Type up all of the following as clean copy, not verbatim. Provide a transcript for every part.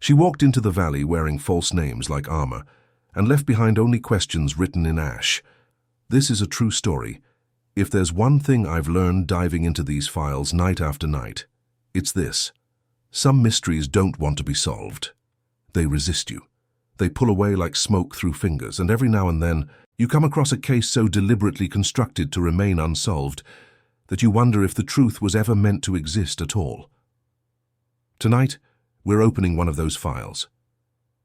She walked into the valley wearing false names like armor, and left behind only questions written in ash. This is a true story. If there's one thing I've learned diving into these files night after night, it's this. Some mysteries don't want to be solved. They resist you. They pull away like smoke through fingers, and every now and then you come across a case so deliberately constructed to remain unsolved that you wonder if the truth was ever meant to exist at all. Tonight, we're opening one of those files.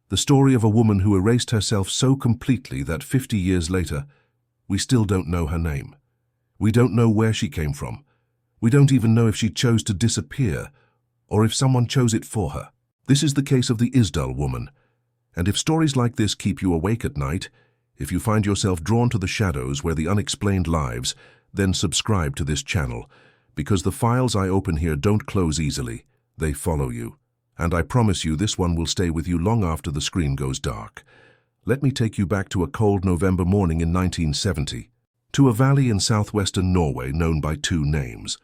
The story of a woman who erased herself so completely that 50 years later, we still don't know her name. We don't know where she came from. We don't even know if she chose to disappear or if someone chose it for her. This is the case of the Isdal Woman. And if stories like this keep you awake at night, if you find yourself drawn to the shadows where the unexplained lives, then subscribe to this channel, because the files I open here don't close easily. They follow you. And I promise you this one will stay with you long after the screen goes dark. Let me take you back to a cold November morning in 1970, to a valley in southwestern Norway known by two names.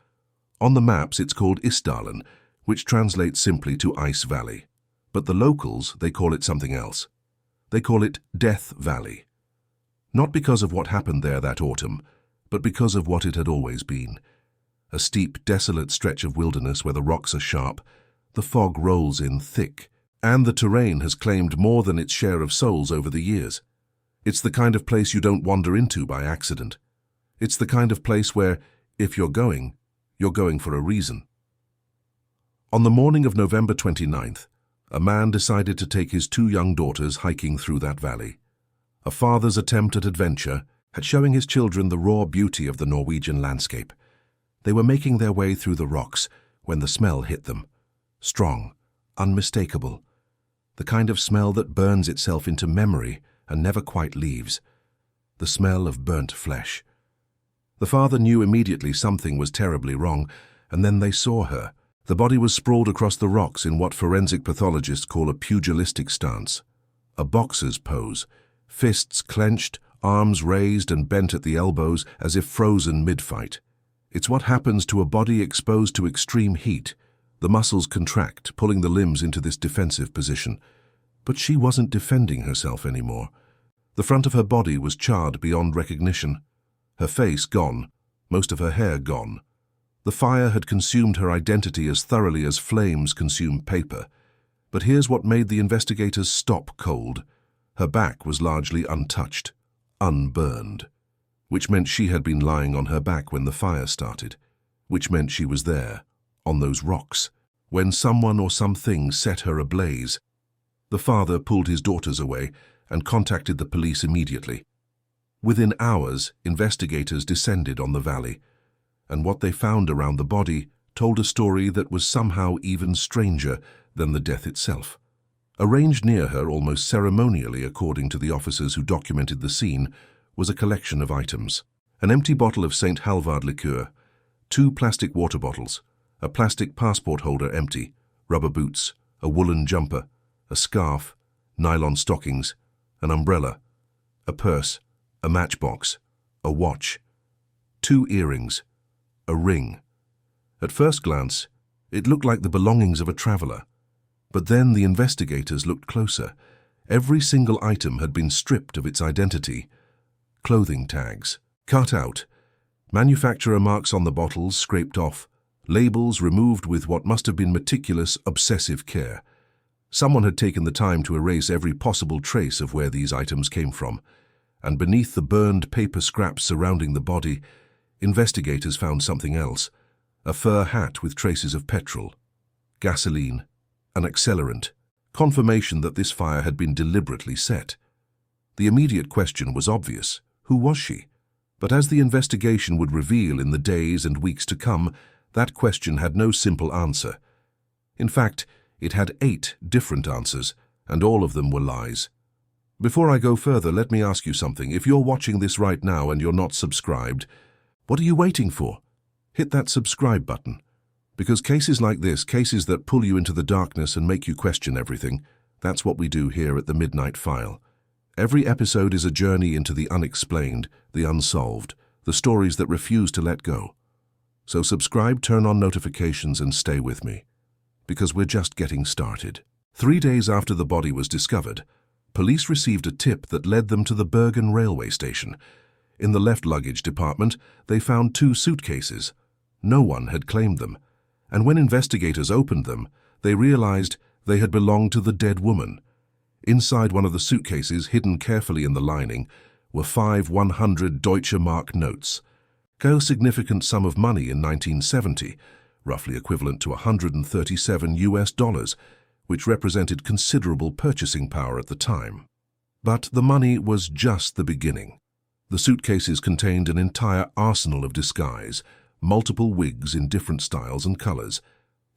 On the maps it's called Isdalen, which translates simply to Ice Valley. But the locals, they call it something else. They call it Death Valley. Not because of what happened there that autumn, but because of what it had always been. A steep, desolate stretch of wilderness where the rocks are sharp, the fog rolls in thick, and the terrain has claimed more than its share of souls over the years. It's the kind of place you don't wander into by accident. It's the kind of place where, if you're going for a reason. On the morning of November 29th, a man decided to take his two young daughters hiking through that valley. A father's attempt at adventure at showing his children the raw beauty of the Norwegian landscape. They were making their way through the rocks when the smell hit them. Strong, unmistakable. The kind of smell that burns itself into memory and never quite leaves. The smell of burnt flesh. The father knew immediately something was terribly wrong, and then they saw her. The body was sprawled across the rocks in what forensic pathologists call a pugilistic stance. A boxer's pose, fists clenched, arms raised and bent at the elbows as if frozen mid-fight. It's what happens to a body exposed to extreme heat. The muscles contract, pulling the limbs into this defensive position. But she wasn't defending herself anymore. The front of her body was charred beyond recognition. Her face gone, most of her hair gone. The fire had consumed her identity as thoroughly as flames consume paper. But here's what made the investigators stop cold. Her back was largely untouched, unburned, which meant she had been lying on her back when the fire started, which meant she was there, on those rocks, when someone or something set her ablaze. The father pulled his daughters away and contacted the police immediately. Within hours, investigators descended on the valley, and what they found around the body told a story that was somehow even stranger than the death itself. Arranged near her almost ceremonially, according to the officers who documented the scene, was a collection of items. An empty bottle of St. Halvard liqueur, 2 plastic water bottles, a plastic passport holder empty, rubber boots, a woolen jumper, a scarf, nylon stockings, an umbrella, a purse, a matchbox, a watch, 2 earrings, a ring. At first glance, it looked like the belongings of a traveler. But then the investigators looked closer. Every single item had been stripped of its identity. Clothing tags, cut out, manufacturer marks on the bottles scraped off, labels removed with what must have been meticulous, obsessive care. Someone had taken the time to erase every possible trace of where these items came from. And beneath the burned paper scraps surrounding the body, investigators found something else. A fur hat with traces of petrol, gasoline, an accelerant, confirmation that this fire had been deliberately set. The immediate question was obvious. Who was she? But as the investigation would reveal in the days and weeks to come, that question had no simple answer. In fact, it had 8 different answers, and all of them were lies. Before I go further, let me ask you something. If you're watching this right now and you're not subscribed, what are you waiting for? Hit that subscribe button. Because cases like this, cases that pull you into the darkness and make you question everything, that's what we do here at the Midnight File. Every episode is a journey into the unexplained, the unsolved, the stories that refuse to let go. So subscribe, turn on notifications, and stay with me. Because we're just getting started. 3 days after the body was discovered, police received a tip that led them to the Bergen railway station. In the left luggage department, they found 2 suitcases. No one had claimed them, and when investigators opened them, they realized they had belonged to the dead woman. Inside one of the suitcases, hidden carefully in the lining, were 5 100 Deutsche Mark notes, a significant sum of money in 1970, roughly equivalent to $137, which represented considerable purchasing power at the time. But the money was just the beginning. The suitcases contained an entire arsenal of disguise, multiple wigs in different styles and colors,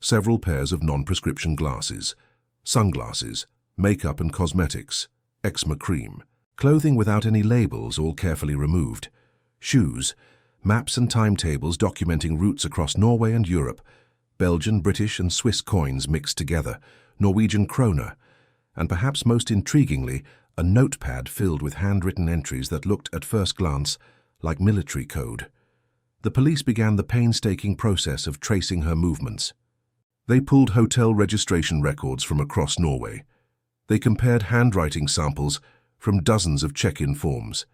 several pairs of non-prescription glasses, sunglasses, makeup and cosmetics, eczema cream, clothing without any labels, all carefully removed, shoes, maps and timetables documenting routes across Norway and Europe, Belgian, British and Swiss coins mixed together, Norwegian kroner, and perhaps most intriguingly, a notepad filled with handwritten entries that looked at first glance like military code. The police began the painstaking process of tracing her movements. They pulled hotel registration records from across Norway. They compared handwriting samples from dozens of check-in forms.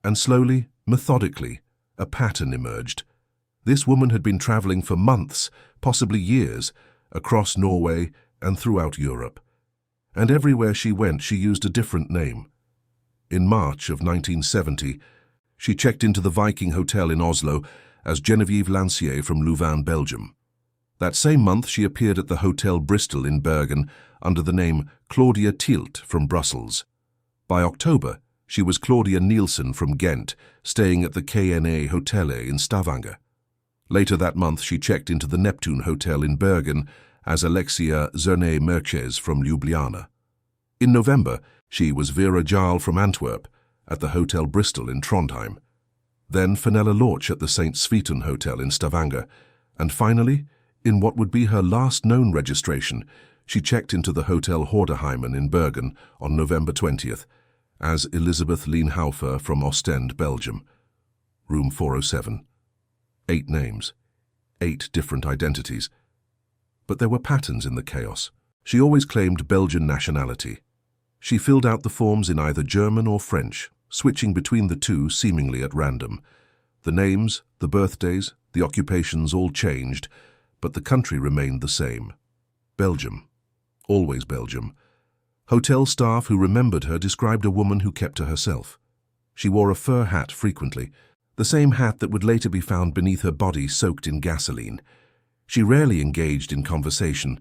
And slowly, methodically, a pattern emerged. This woman had been traveling for months, possibly years, across Norway and throughout Europe. And everywhere she went, she used a different name. In March of 1970, she checked into the Viking Hotel in Oslo as Genevieve Lancier from Louvain, Belgium. That same month, she appeared at the Hotel Bristol in Bergen under the name Claudia Tielt from Brussels. By October, she was Claudia Nielsen from Ghent, staying at the KNA Hotel in Stavanger. Later that month, she checked into the Neptune Hotel in Bergen as Alexia Zerne Merches from Ljubljana. In November, she was Vera Jarle from Antwerp at the Hotel Bristol in Trondheim. Then Fenella Lorch at the St. Sveten Hotel in Stavanger. And finally, in what would be her last known registration, she checked into the Hotel Hordeheimen in Bergen on November 20th as Elisabeth Leenhouwfr from Ostend, Belgium. Room 407. 8 names, 8 different identities. But there were patterns in the chaos. She always claimed Belgian nationality. She filled out the forms in either German or French, switching between the two seemingly at random. The names, the birthdays, the occupations all changed, but the country remained the same. Belgium. Always Belgium. Hotel staff who remembered her described a woman who kept to herself. She wore a fur hat frequently, the same hat that would later be found beneath her body soaked in gasoline. She rarely engaged in conversation,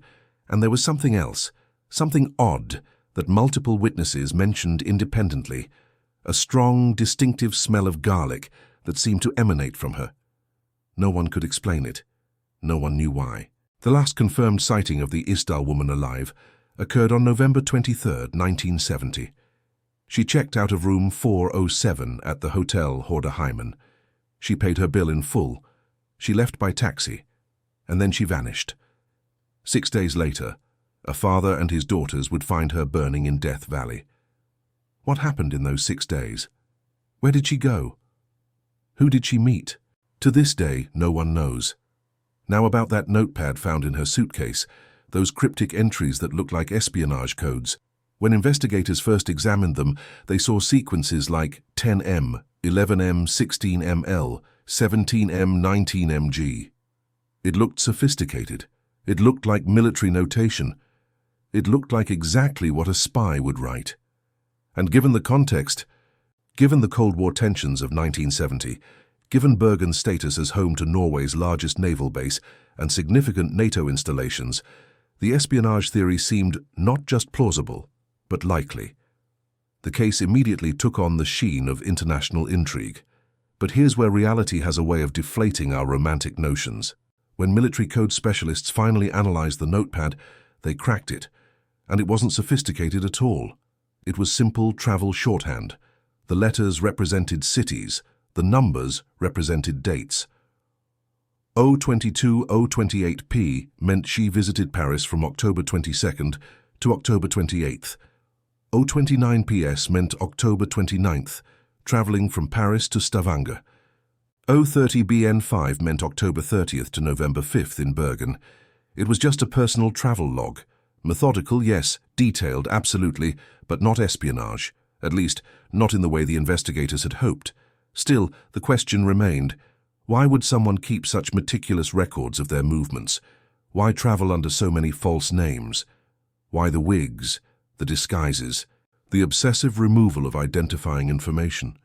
and there was something else, something odd, that multiple witnesses mentioned independently, a strong, distinctive smell of garlic that seemed to emanate from her. No one could explain it. No one knew why. The last confirmed sighting of the Isdal Woman alive occurred on November 23, 1970. She checked out of room 407 at the Hotel Hordeheimen. She paid her bill in full. She left by taxi, and then she vanished. 6 days later, a father and his daughters would find her burning in Death Valley. What happened in those 6 days? Where did she go? Who did she meet? To this day, no one knows. Now about that notepad found in her suitcase, those cryptic entries that looked like espionage codes. When investigators first examined them, they saw sequences like 10M, 11M, 16ML, 17M, 19MG. It looked sophisticated. It looked like military notation. It looked like exactly what a spy would write. And given the context, given the Cold War tensions of 1970, given Bergen's status as home to Norway's largest naval base and significant NATO installations, the espionage theory seemed not just plausible, but likely. The case immediately took on the sheen of international intrigue. But here's where reality has a way of deflating our romantic notions. When military code specialists finally analyzed the notepad, they cracked it, and it wasn't sophisticated at all. It was simple travel shorthand. The letters represented cities, the numbers represented dates. 022-028P meant she visited Paris from October 22nd to October 28th. 029PS meant October 29th, traveling from Paris to Stavanger. 030BN5 meant October 30th to November 5th in Bergen. It was just a personal travel log, Methodical, yes. Detailed, absolutely, but not espionage. At least, not in the way the investigators had hoped. Still, the question remained, why would someone keep such meticulous records of their movements? Why travel under so many false names? Why the wigs, the disguises, the obsessive removal of identifying information?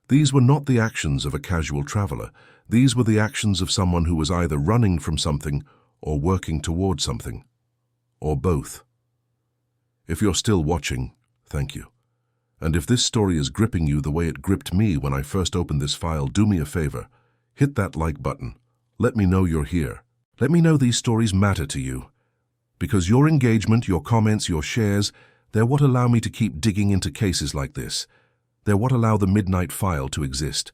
These were not the actions of a casual traveler. These were the actions of someone who was either running from something or working toward something, or both. If you're still watching, thank you. And if this story is gripping you the way it gripped me when I first opened this file, do me a favor. Hit that like button. Let me know you're here. Let me know these stories matter to you. Because your engagement, your comments, your shares, they're what allow me to keep digging into cases like this. They're what allow the Midnight File to exist.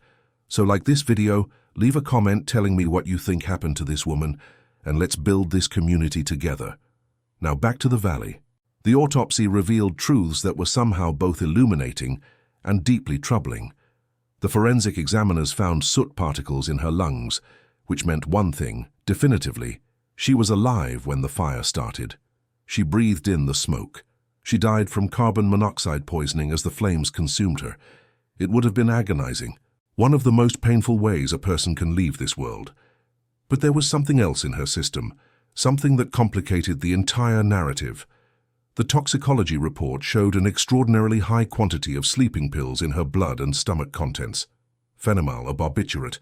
So like this video, leave a comment telling me what you think happened to this woman, and let's build this community together. Now back to the valley. The autopsy revealed truths that were somehow both illuminating and deeply troubling. The forensic examiners found soot particles in her lungs, which meant one thing, definitively. She was alive when the fire started. She breathed in the smoke. She died from carbon monoxide poisoning as the flames consumed her. It would have been agonizing, one of the most painful ways a person can leave this world. But there was something else in her system, something that complicated the entire narrative. The toxicology report showed an extraordinarily high quantity of sleeping pills in her blood and stomach contents. Phenomal, a barbiturate.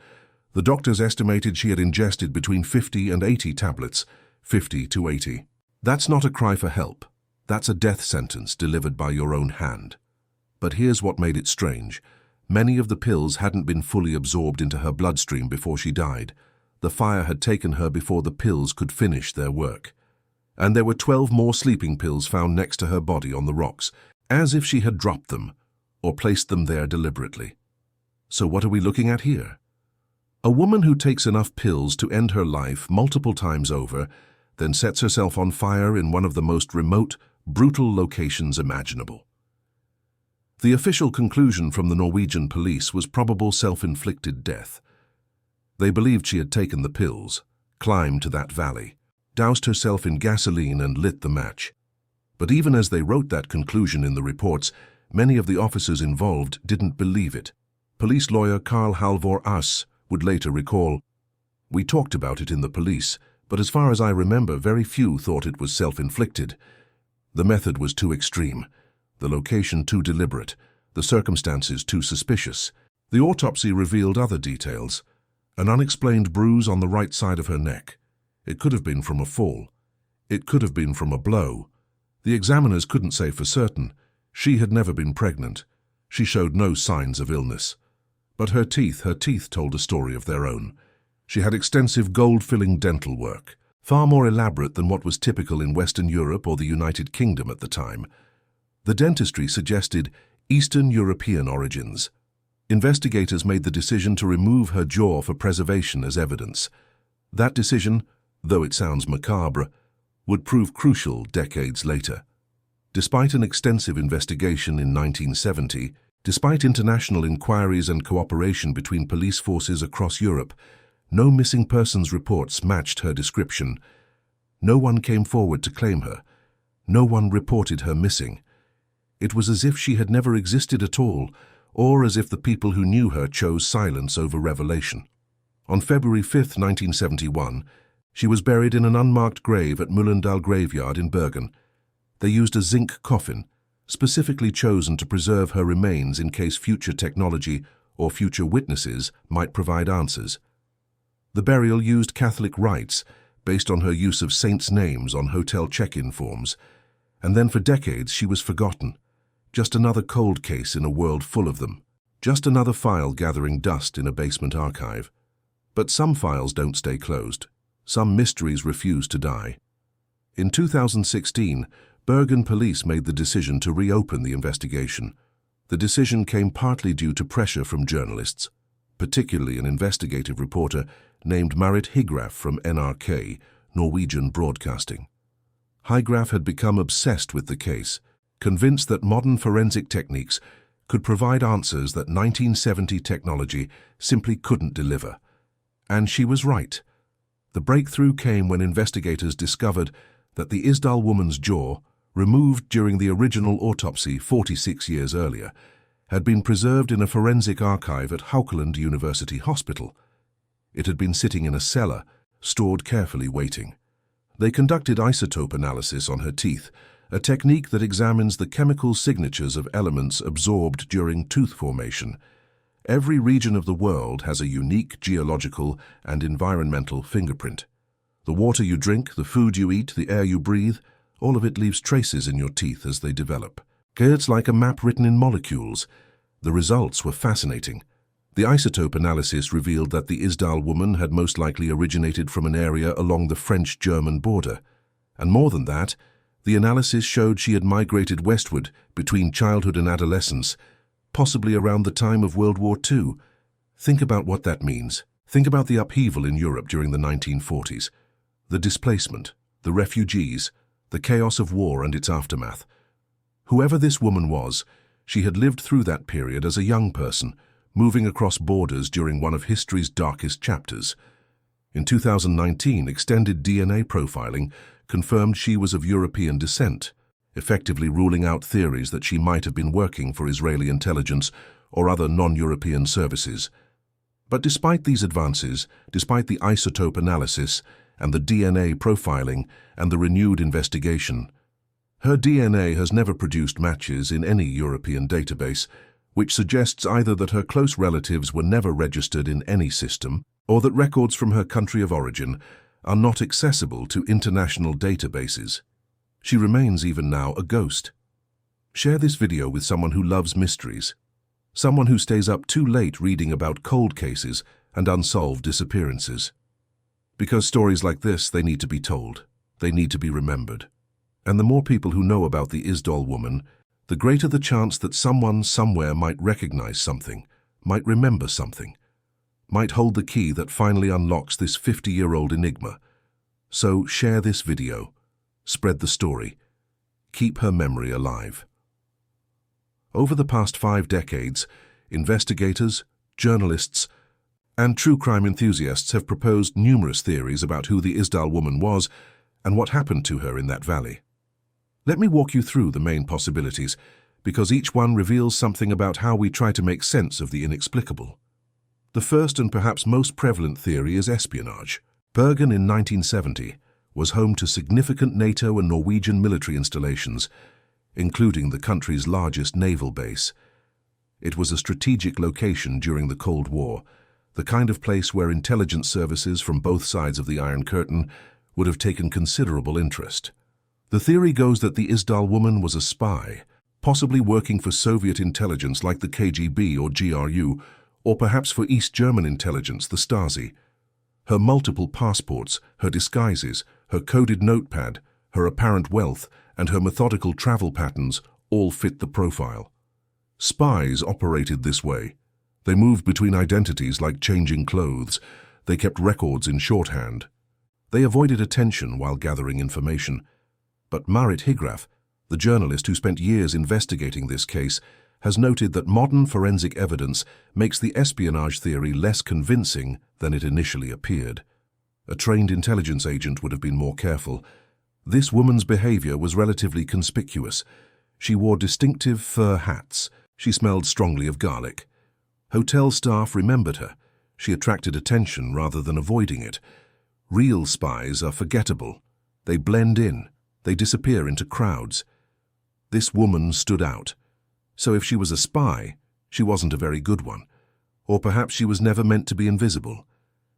The doctors estimated she had ingested between 50 and 80 tablets, 50 to 80. That's not a cry for help. That's a death sentence delivered by your own hand. But here's what made it strange. Many of the pills hadn't been fully absorbed into her bloodstream before she died. The fire had taken her before the pills could finish their work. And there were 12 more sleeping pills found next to her body on the rocks, as if she had dropped them, or placed them there deliberately. So what are we looking at here? A woman who takes enough pills to end her life multiple times over, then sets herself on fire in one of the most remote, brutal locations imaginable. The official conclusion from the Norwegian police was probable self-inflicted death. They believed she had taken the pills, climbed to that valley, doused herself in gasoline and lit the match. But even as they wrote that conclusion in the reports, many of the officers involved didn't believe it. Police lawyer Carl Halvor Aas would later recall, "We talked about it in the police, but as far as I remember, very few thought it was self-inflicted. The method was too extreme, the location too deliberate, the circumstances too suspicious." The autopsy revealed other details. An unexplained bruise on the right side of her neck. It could have been from a fall. It could have been from a blow. The examiners couldn't say for certain. She had never been pregnant. She showed no signs of illness. But her teeth told a story of their own. She had extensive gold-filling dental work, far more elaborate than what was typical in Western Europe or the United Kingdom at the time. The dentistry suggested Eastern European origins. Investigators made the decision to remove her jaw for preservation as evidence. That decision, though it sounds macabre, would prove crucial decades later. Despite an extensive investigation in 1970, despite international inquiries and cooperation between police forces across Europe, no missing persons reports matched her description. No one came forward to claim her. No one reported her missing. It was as if she had never existed at all, or as if the people who knew her chose silence over revelation. On February 5, 1971, she was buried in an unmarked grave at Mullendal graveyard in Bergen. They used a zinc coffin, specifically chosen to preserve her remains in case future technology or future witnesses might provide answers. The burial used Catholic rites based on her use of saints' names on hotel check-in forms, and then for decades she was forgotten. Just another cold case in a world full of them. Just another file gathering dust in a basement archive. But some files don't stay closed. Some mysteries refuse to die. In 2016, Bergen police made the decision to reopen the investigation. The decision came partly due to pressure from journalists, particularly an investigative reporter named Marit Higraf from NRK, Norwegian Broadcasting. Higraf had become obsessed with the case, convinced that modern forensic techniques could provide answers that 1970 technology simply couldn't deliver. And she was right. The breakthrough came when investigators discovered that the Isdal woman's jaw, removed during the original autopsy 46 years earlier, had been preserved in a forensic archive at Haukeland University Hospital. It had been sitting in a cellar, stored carefully waiting. They conducted isotope analysis on her teeth, a technique that examines the chemical signatures of elements absorbed during tooth formation. Every region of the world has a unique geological and environmental fingerprint. The water you drink, the food you eat, the air you breathe, all of it leaves traces in your teeth as they develop. It's like a map written in molecules. The results were fascinating. The isotope analysis revealed that the Isdal woman had most likely originated from an area along the French-German border. And more than that, the analysis showed she had migrated westward between childhood and adolescence, possibly around the time of World War II. Think about what that means. Think about the upheaval in Europe during the 1940s, the displacement, the refugees, the chaos of war and its aftermath. Whoever this woman was, she had lived through that period as a young person, moving across borders during one of history's darkest chapters. In 2019, extended DNA profiling confirmed she was of European descent, effectively ruling out theories that she might have been working for Israeli intelligence or other non-European services. But despite these advances, despite the isotope analysis and the DNA profiling and the renewed investigation, her DNA has never produced matches in any European database, which suggests either that her close relatives were never registered in any system, or that records from her country of origin are not accessible to international databases. She remains even now a ghost. Share this video with someone who loves mysteries, someone who stays up too late reading about cold cases and unsolved disappearances. Because stories like this, they need to be told. They need to be remembered. And the more people who know about the Isdal woman, the greater the chance that someone somewhere might recognize something, might remember something, might hold the key that finally unlocks this 50-year-old enigma. So share this video, spread the story, keep her memory alive. Over the past 5 decades, investigators, journalists, and true crime enthusiasts have proposed numerous theories about who the Isdal woman was and what happened to her in that valley. Let me walk you through the main possibilities, because each one reveals something about how we try to make sense of the inexplicable. The first and perhaps most prevalent theory is espionage. Bergen in 1970 was home to significant NATO and Norwegian military installations, including the country's largest naval base. It was a strategic location during the Cold War, the kind of place where intelligence services from both sides of the Iron Curtain would have taken considerable interest. The theory goes that the Isdal woman was a spy, possibly working for Soviet intelligence like the KGB or GRU, or perhaps for East German intelligence, the Stasi. Her multiple passports, her disguises, her coded notepad, her apparent wealth, and her methodical travel patterns all fit the profile. Spies operated this way. They moved between identities like changing clothes. They kept records in shorthand. They avoided attention while gathering information. But Marit Higraff, the journalist who spent years investigating this case, has noted that modern forensic evidence makes the espionage theory less convincing than it initially appeared. A trained intelligence agent would have been more careful. This woman's behavior was relatively conspicuous. She wore distinctive fur hats. She smelled strongly of garlic. Hotel staff remembered her. She attracted attention rather than avoiding it. Real spies are forgettable. They blend in. They disappear into crowds. This woman stood out. So if she was a spy, she wasn't a very good one. Or perhaps she was never meant to be invisible.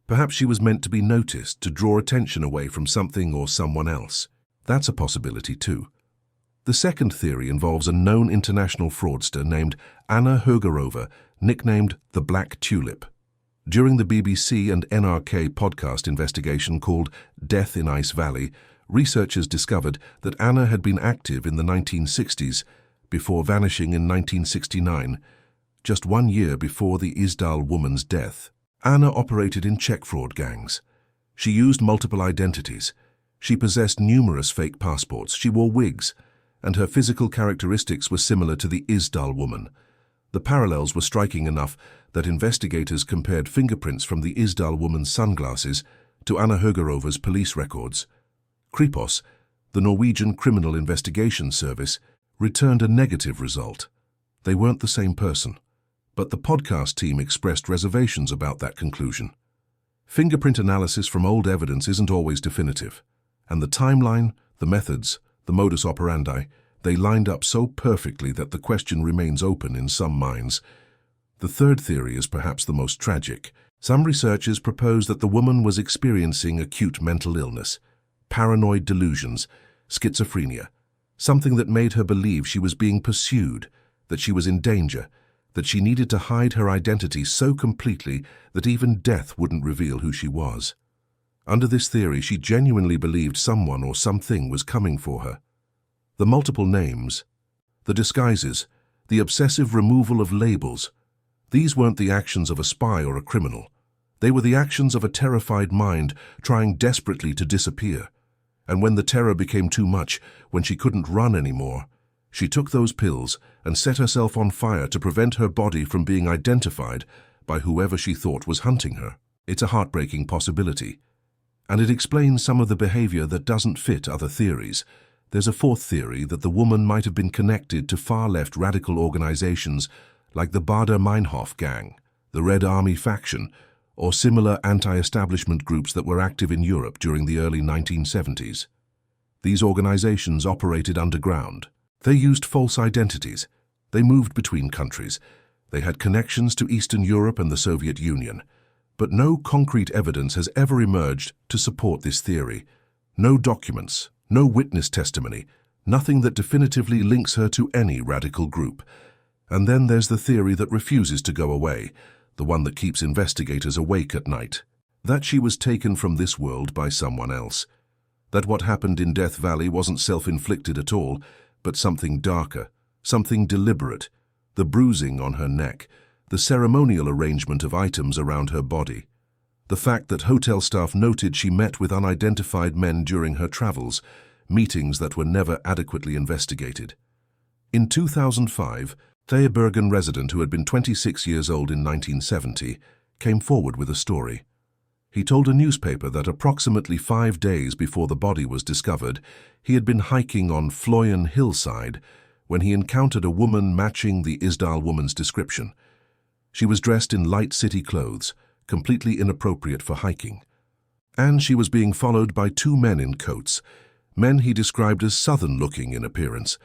Perhaps she was meant to be noticed, to draw attention away from something or someone else. That's a possibility too. The second theory involves a known international fraudster named Anna Högerova, nicknamed the Black Tulip. During the BBC and NRK podcast investigation called Death in Ice Valley, researchers discovered that Anna had been active in the 1960s before vanishing in 1969, just 1 year before the Isdal woman's death. Anna operated in check fraud gangs. She used multiple identities. She possessed numerous fake passports. She wore wigs, and her physical characteristics were similar to the Isdal woman. The parallels were striking enough that investigators compared fingerprints from the Isdal woman's sunglasses to Anna Högerova's police records. Kripos, The Norwegian Criminal Investigation Service returned a negative result. They weren't the same person, but the podcast team expressed reservations about that conclusion. Fingerprint analysis from old evidence isn't always definitive, and the timeline, the methods, the modus operandi, they lined up so perfectly that the question remains open in some minds. The third theory is perhaps the most tragic. Some researchers propose that the woman was experiencing acute mental illness, paranoid delusions, schizophrenia, something that made her believe she was being pursued, that she was in danger, that she needed to hide her identity so completely that even death wouldn't reveal who she was. Under this theory, she genuinely believed someone or something was coming for her. The multiple names, the disguises, the obsessive removal of labels, these weren't the actions of a spy or a criminal. They were the actions of a terrified mind trying desperately to disappear. And when the terror became too much, when she couldn't run anymore, she took those pills and set herself on fire to prevent her body from being identified by whoever she thought was hunting her. It's a heartbreaking possibility, and it explains some of the behavior that doesn't fit other theories. There's a fourth theory that the woman might have been connected to far-left radical organizations like the Baader-Meinhof gang, the Red Army faction, or similar anti-establishment groups that were active in Europe during the early 1970s. These organizations operated underground. They used false identities. They moved between countries. They had connections to Eastern Europe and the Soviet Union. But no concrete evidence has ever emerged to support this theory. No documents, no witness testimony, nothing that definitively links her to any radical group. And then there's the theory that refuses to go away, the one that keeps investigators awake at night. That she was taken from this world by someone else. That what happened in Death Valley wasn't self-inflicted at all, but something darker, something deliberate. The bruising on her neck, the ceremonial arrangement of items around her body. The fact that hotel staff noted she met with unidentified men during her travels, meetings that were never adequately investigated. In 2005, a Bergen resident who had been 26 years old in 1970 came forward with a story. He told a newspaper that approximately 5 days before the body was discovered, he had been hiking on Fløyen hillside when he encountered a woman matching the Isdal Woman's description. She was dressed in light city clothes, completely inappropriate for hiking. And she was being followed by 2 men in coats, men he described as southern-looking in appearance.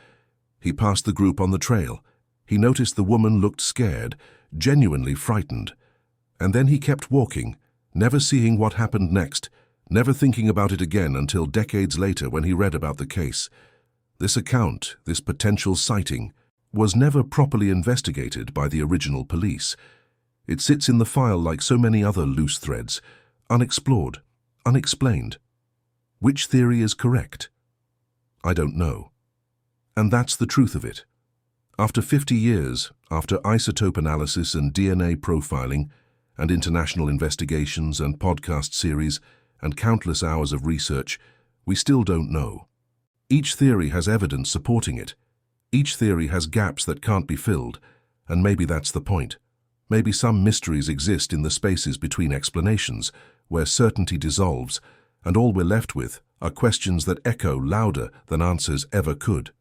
He passed the group on the trail. He noticed the woman looked scared, genuinely frightened. And then he kept walking, never seeing what happened next, never thinking about it again until decades later when he read about the case. This account, this potential sighting, was never properly investigated by the original police. It sits in the file like so many other loose threads, unexplored, unexplained. Which theory is correct? I don't know. And that's the truth of it. After 50 years, after isotope analysis and DNA profiling, and international investigations and podcast series, and countless hours of research, we still don't know. Each theory has evidence supporting it. Each theory has gaps that can't be filled, and maybe that's the point. Maybe some mysteries exist in the spaces between explanations, where certainty dissolves, and all we're left with are questions that echo louder than answers ever could.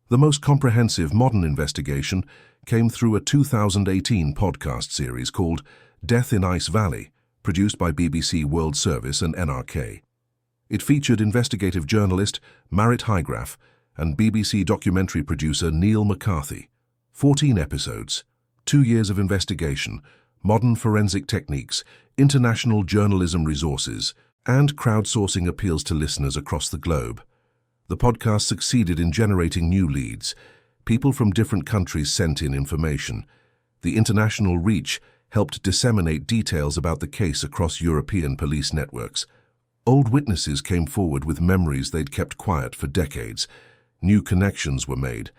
The most comprehensive modern investigation came through a 2018 podcast series called Death in Ice Valley, produced by BBC World Service and NRK. It featured investigative journalist Marit Heigraf and BBC documentary producer Neil McCarthy. 14 episodes, 2 years of investigation, modern forensic techniques, international journalism resources, and crowdsourcing appeals to listeners across the globe. The podcast succeeded in generating new leads. People from different countries sent in information. The international reach helped disseminate details about the case across European police networks. Old witnesses came forward with memories they'd kept quiet for decades. New connections were made.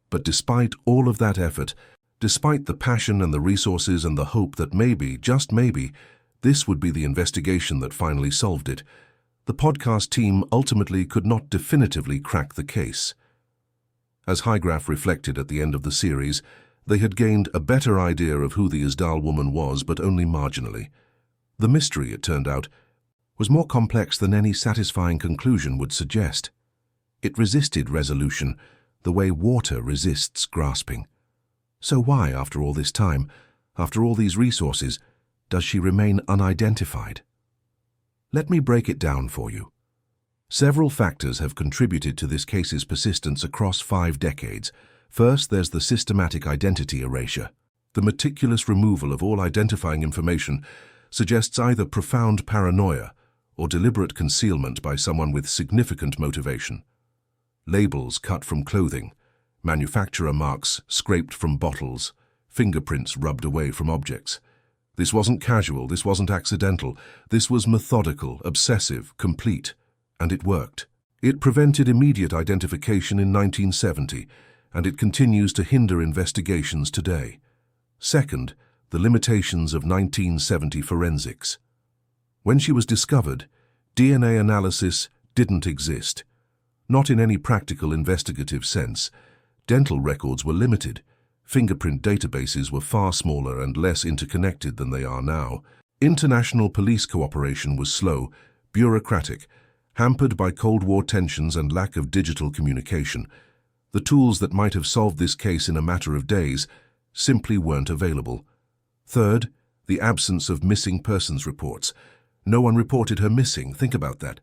But despite all of that effort, despite the passion and the resources and the hope that maybe, just maybe, this would be the investigation that finally solved it, the podcast team ultimately could not definitively crack the case. As Heigraf reflected at the end of the series, they had gained a better idea of who the Isdal Woman was, but only marginally. The mystery, it turned out, was more complex than any satisfying conclusion would suggest. It resisted resolution, the way water resists grasping. So why, after all this time, after all these resources, does she remain unidentified? Let me break it down for you. Several factors have contributed to this case's persistence across 5 decades. First, there's the systematic identity erasure. The meticulous removal of all identifying information suggests either profound paranoia or deliberate concealment by someone with significant motivation. Labels cut from clothing, manufacturer marks scraped from bottles, fingerprints rubbed away from objects. This wasn't casual, this wasn't accidental, this was methodical, obsessive, complete, and it worked. It prevented immediate identification in 1970, and it continues to hinder investigations today. Second, the limitations of 1970 forensics. When she was discovered, DNA analysis didn't exist. Not in any practical investigative sense. Dental records were limited. Fingerprint databases were far smaller and less interconnected than they are now. International police cooperation was slow, bureaucratic, hampered by Cold War tensions and lack of digital communication. The tools that might have solved this case in a matter of days simply weren't available. Third, the absence of missing persons reports. No one reported her missing. Think about that.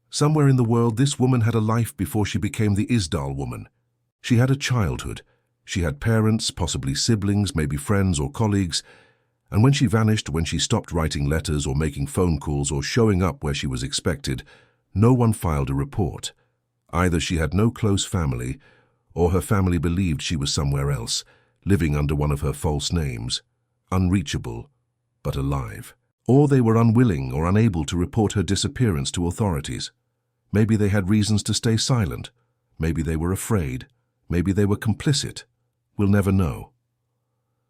Somewhere in the world, this woman had a life before she became the Isdal Woman. She had a childhood. She had parents, possibly siblings, maybe friends or colleagues. And when she vanished, when she stopped writing letters or making phone calls or showing up where she was expected, no one filed a report. Either she had no close family, or her family believed she was somewhere else, living under one of her false names, unreachable, but alive. Or they were unwilling or unable to report her disappearance to authorities. Maybe they had reasons to stay silent. Maybe they were afraid. Maybe they were complicit. We'll never know.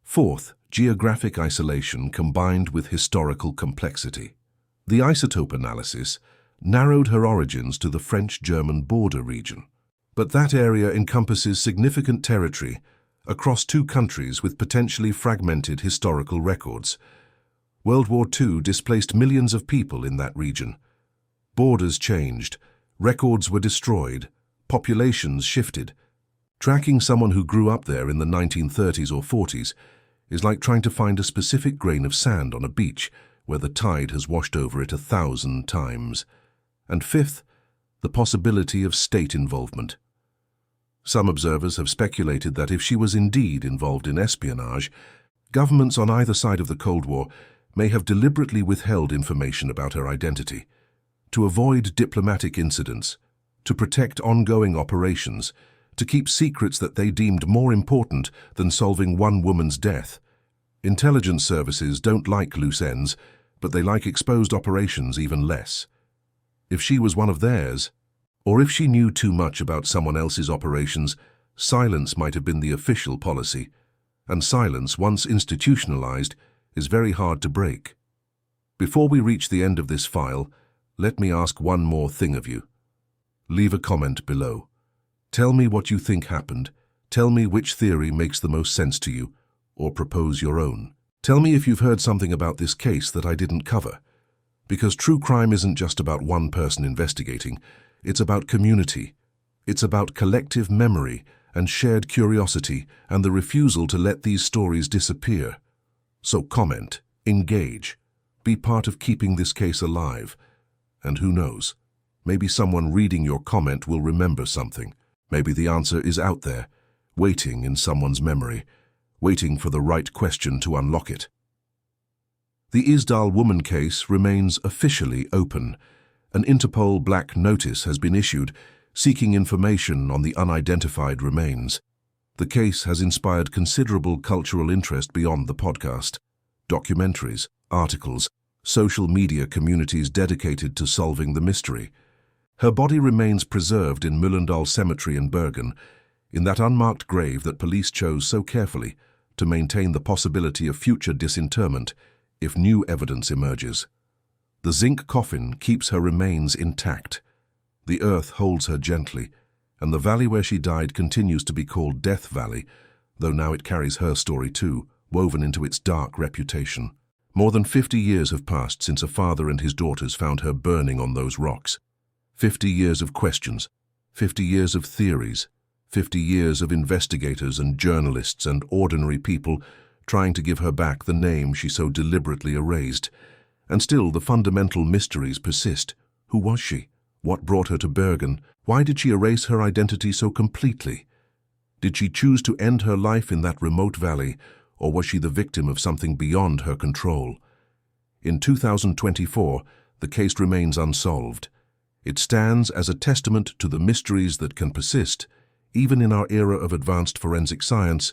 Fourth, geographic isolation combined with historical complexity. The isotope analysis narrowed her origins to the French-German border region. But that area encompasses significant territory across 2 countries with potentially fragmented historical records. World War II displaced millions of people in that region. Borders changed, records were destroyed, populations shifted. Tracking someone who grew up there in the 1930s or 40s is like trying to find a specific grain of sand on a beach where the tide has washed over it 1,000 times. And fifth, the possibility of state involvement. Some observers have speculated that if she was indeed involved in espionage, governments on either side of the Cold War may have deliberately withheld information about her identity, to avoid diplomatic incidents, to protect ongoing operations, to keep secrets that they deemed more important than solving one woman's death. Intelligence services don't like loose ends, but they like exposed operations even less. If she was one of theirs, or if she knew too much about someone else's operations, silence might have been the official policy, and silence, once institutionalized, is very hard to break. Before we reach the end of this file, let me ask one more thing of you. Leave a comment below. Tell me what you think happened. Tell me which theory makes the most sense to you, or propose your own. Tell me if you've heard something about this case that I didn't cover. Because true crime isn't just about one person investigating, it's about community. It's about collective memory and shared curiosity and the refusal to let these stories disappear. So comment, engage, be part of keeping this case alive. And who knows, maybe someone reading your comment will remember something. Maybe the answer is out there, waiting in someone's memory, waiting for the right question to unlock it. The Isdal Woman case remains officially open. An Interpol Black Notice has been issued, seeking information on the unidentified remains. The case has inspired considerable cultural interest beyond the podcast. Documentaries, articles, social media communities dedicated to solving the mystery. Her body remains preserved in Møllendal Cemetery in Bergen, in that unmarked grave that police chose so carefully to maintain the possibility of future disinterment if new evidence emerges. The zinc coffin keeps her remains intact. The earth holds her gently, and the valley where she died continues to be called Death Valley, though now it carries her story too, woven into its dark reputation. More than 50 years have passed since a father and his daughters found her burning on those rocks. 50 years of questions, 50 years of theories, 50 years of investigators and journalists and ordinary people trying to give her back the name she so deliberately erased. And still the fundamental mysteries persist. Who was she? What brought her to Bergen? Why did she erase her identity so completely? Did she choose to end her life in that remote valley, or was she the victim of something beyond her control? In 2024, the case remains unsolved. It stands as a testament to the mysteries that can persist, even in our era of advanced forensic science,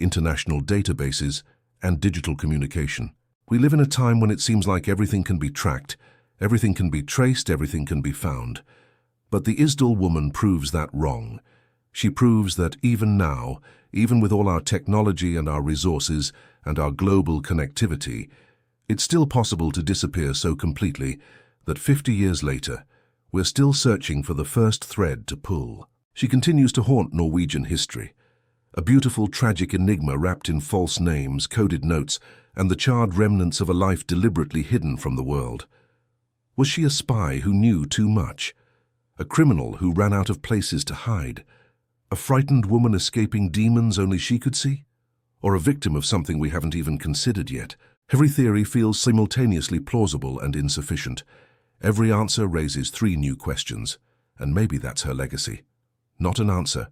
international databases, and digital communication. We live in a time when it seems like everything can be tracked, everything can be traced, everything can be found. But the Isdal Woman proves that wrong. She proves that even now, even with all our technology and our resources and our global connectivity, it's still possible to disappear so completely that 50 years later, we're still searching for the first thread to pull. She continues to haunt Norwegian history, a beautiful, tragic enigma wrapped in false names, coded notes, and the charred remnants of a life deliberately hidden from the world. Was she a spy who knew too much? A criminal who ran out of places to hide? A frightened woman escaping demons only she could see? Or a victim of something we haven't even considered yet? Every theory feels simultaneously plausible and insufficient. Every answer raises 3 new questions, and maybe that's her legacy. Not an answer,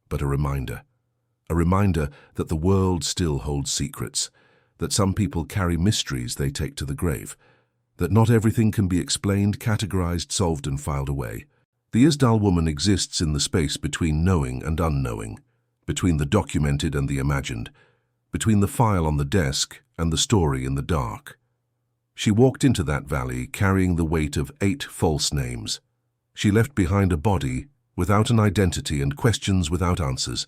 but a reminder. A reminder that the world still holds secrets, that some people carry mysteries they take to the grave, that not everything can be explained, categorized, solved, and filed away. The Isdal Woman exists in the space between knowing and unknowing, between the documented and the imagined, between the file on the desk and the story in the dark. She walked into that valley carrying the weight of 8 false names. She left behind a body without an identity and questions without answers.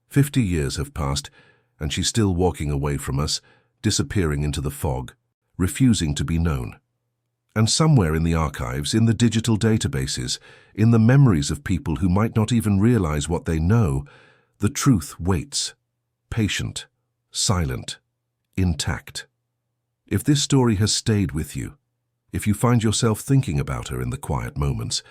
50 years have passed, and she's still walking away from us, disappearing into the fog, refusing to be known. And somewhere in the archives, in the digital databases, in the memories of people who might not even realize what they know, the truth waits, patient, silent, intact. If this story has stayed with you, if you find yourself thinking about her in the quiet moments,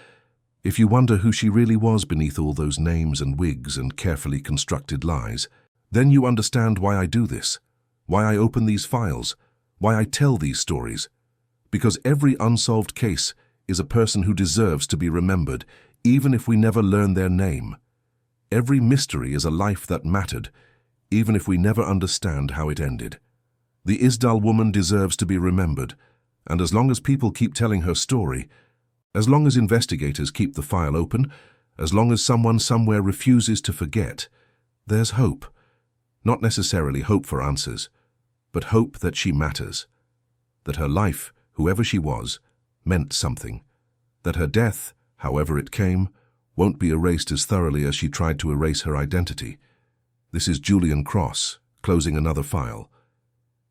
if you wonder who she really was beneath all those names and wigs and carefully constructed lies, then you understand why I do this, why I open these files, why I tell these stories. Because every unsolved case is a person who deserves to be remembered, even if we never learn their name. Every mystery is a life that mattered, even if we never understand how it ended. The Isdal Woman deserves to be remembered, and as long as people keep telling her story, as long as investigators keep the file open, as long as someone somewhere refuses to forget, there's hope. Not necessarily hope for answers, but hope that she matters, that her life, whoever she was, meant something, that her death, however it came, won't be erased as thoroughly as she tried to erase her identity. This is Julian Cross, closing another file.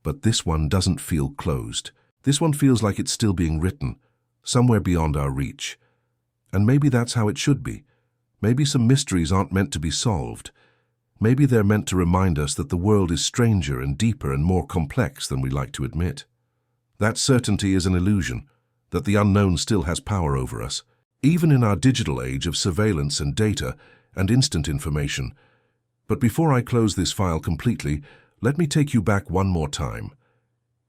But this one doesn't feel closed. This one feels like it's still being written, somewhere beyond our reach. And maybe that's how it should be. Maybe some mysteries aren't meant to be solved. Maybe they're meant to remind us that the world is stranger and deeper and more complex than we like to admit. That certainty is an illusion, that the unknown still has power over us. Even in our digital age of surveillance and data and instant information. But before I close this file completely, let me take you back one more time.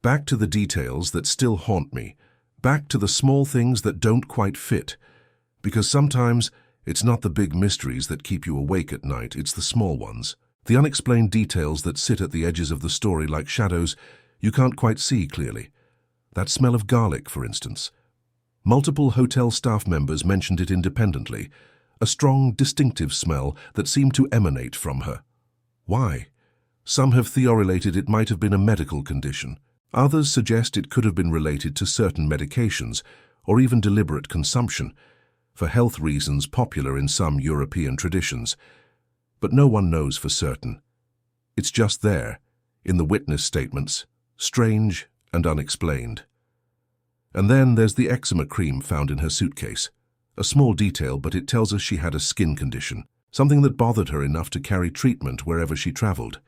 Back to the details that still haunt me. Back to the small things that don't quite fit. Because sometimes it's not the big mysteries that keep you awake at night, it's the small ones. The unexplained details that sit at the edges of the story like shadows you can't quite see clearly. That smell of garlic, for instance. Multiple hotel staff members mentioned it independently, a strong, distinctive smell that seemed to emanate from her. Why? Some have theorizated it might have been a medical condition. Others suggest it could have been related to certain medications or even deliberate consumption, for health reasons popular in some European traditions. But no one knows for certain. It's just there, in the witness statements, strange and unexplained. And then there's the eczema cream found in her suitcase. A small detail, but it tells us she had a skin condition, something that bothered her enough to carry treatment wherever she traveled.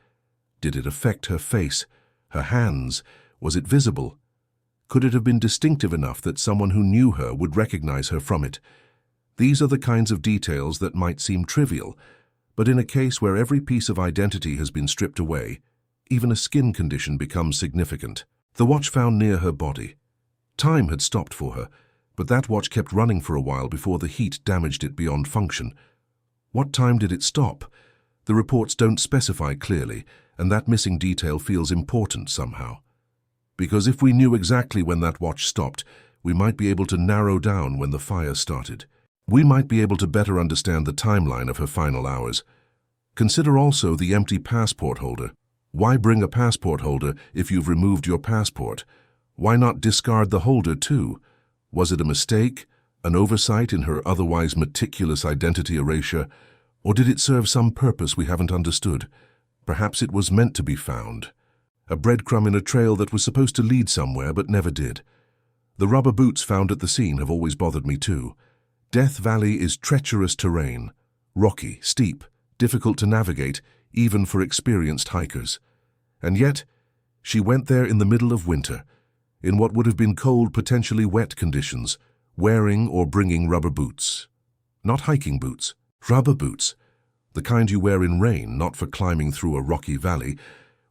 Did it affect her face, her hands? Was it visible? Could it have been distinctive enough that someone who knew her would recognize her from it? These are the kinds of details that might seem trivial, but in a case where every piece of identity has been stripped away, even a skin condition becomes significant. The watch found near her body. Time had stopped for her, but that watch kept running for a while before the heat damaged it beyond function. What time did it stop? The reports don't specify clearly, and that missing detail feels important somehow. Because if we knew exactly when that watch stopped, we might be able to narrow down when the fire started. We might be able to better understand the timeline of her final hours. Consider also the empty passport holder. Why bring a passport holder if you've removed your passport? Why not discard the holder too? Was it a mistake, an oversight in her otherwise meticulous identity erasure, or did it serve some purpose we haven't understood? Perhaps it was meant to be found. A breadcrumb in a trail that was supposed to lead somewhere but never did. The rubber boots found at the scene have always bothered me too. Death Valley is treacherous terrain, rocky, steep, difficult to navigate, even for experienced hikers. And yet, she went there in the middle of winter, in what would have been cold, potentially wet conditions, wearing or bringing rubber boots. Not hiking boots, rubber boots. The kind you wear in rain, not for climbing through a rocky valley.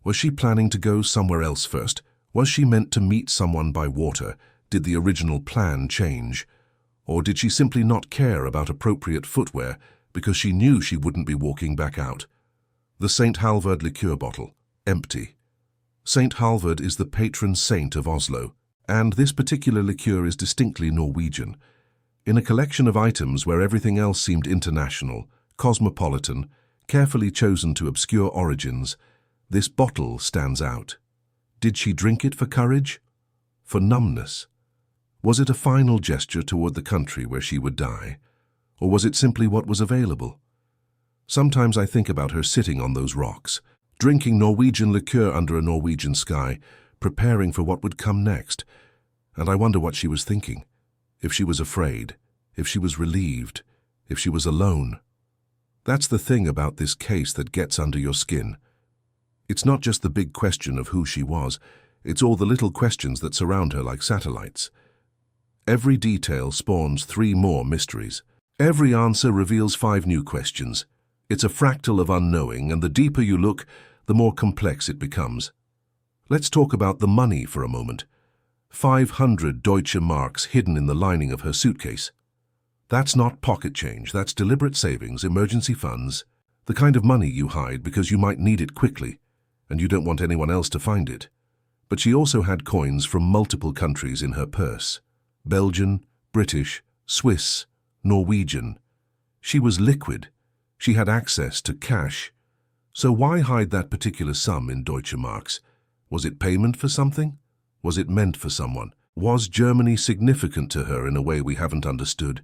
Was she planning to go somewhere else first? Was she meant to meet someone by water? Did the original plan change? Or did she simply not care about appropriate footwear because she knew she wouldn't be walking back out? The St. Halvard liqueur bottle, empty. St. Halvard is the patron saint of Oslo, and this particular liqueur is distinctly Norwegian. In a collection of items where everything else seemed international, cosmopolitan, carefully chosen to obscure origins, this bottle stands out. Did she drink it for courage? For numbness? Was it a final gesture toward the country where she would die? Or was it simply what was available? Sometimes I think about her sitting on those rocks, drinking Norwegian liqueur under a Norwegian sky, preparing for what would come next. And I wonder what she was thinking. If she was afraid, if she was relieved, if she was alone. That's the thing about this case that gets under your skin. It's not just the big question of who she was, it's all the little questions that surround her like satellites. Every detail spawns 3 more mysteries. Every answer reveals 5 new questions. It's a fractal of unknowing, and the deeper you look, the more complex it becomes. Let's talk about the money for a moment. 500 Deutsche Marks hidden in the lining of her suitcase. That's not pocket change, that's deliberate savings, emergency funds, the kind of money you hide because you might need it quickly, and you don't want anyone else to find it. But she also had coins from multiple countries in her purse. Belgian, British, Swiss, Norwegian. She was liquid. She had access to cash. So why hide that particular sum in Deutsche Marks? Was it payment for something? Was it meant for someone? Was Germany significant to her in a way we haven't understood?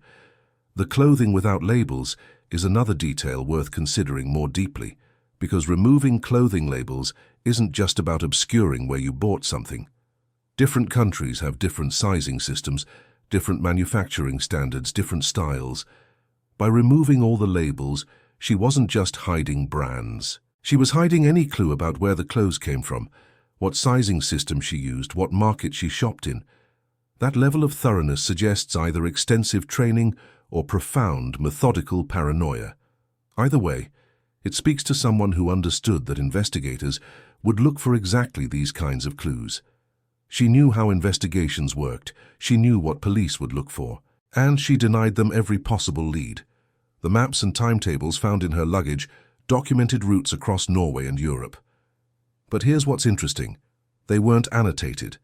The clothing without labels is another detail worth considering more deeply, because removing clothing labels isn't just about obscuring where you bought something. Different countries have different sizing systems, different manufacturing standards, different styles. By removing all the labels, she wasn't just hiding brands. She was hiding any clue about where the clothes came from, what sizing system she used, what market she shopped in. That level of thoroughness suggests either extensive training or profound, methodical paranoia. Either way, it speaks to someone who understood that investigators would look for exactly these kinds of clues. She knew how investigations worked, she knew what police would look for, and she denied them every possible lead. The maps and timetables found in her luggage documented routes across Norway and Europe. But here's what's interesting. They weren't annotated.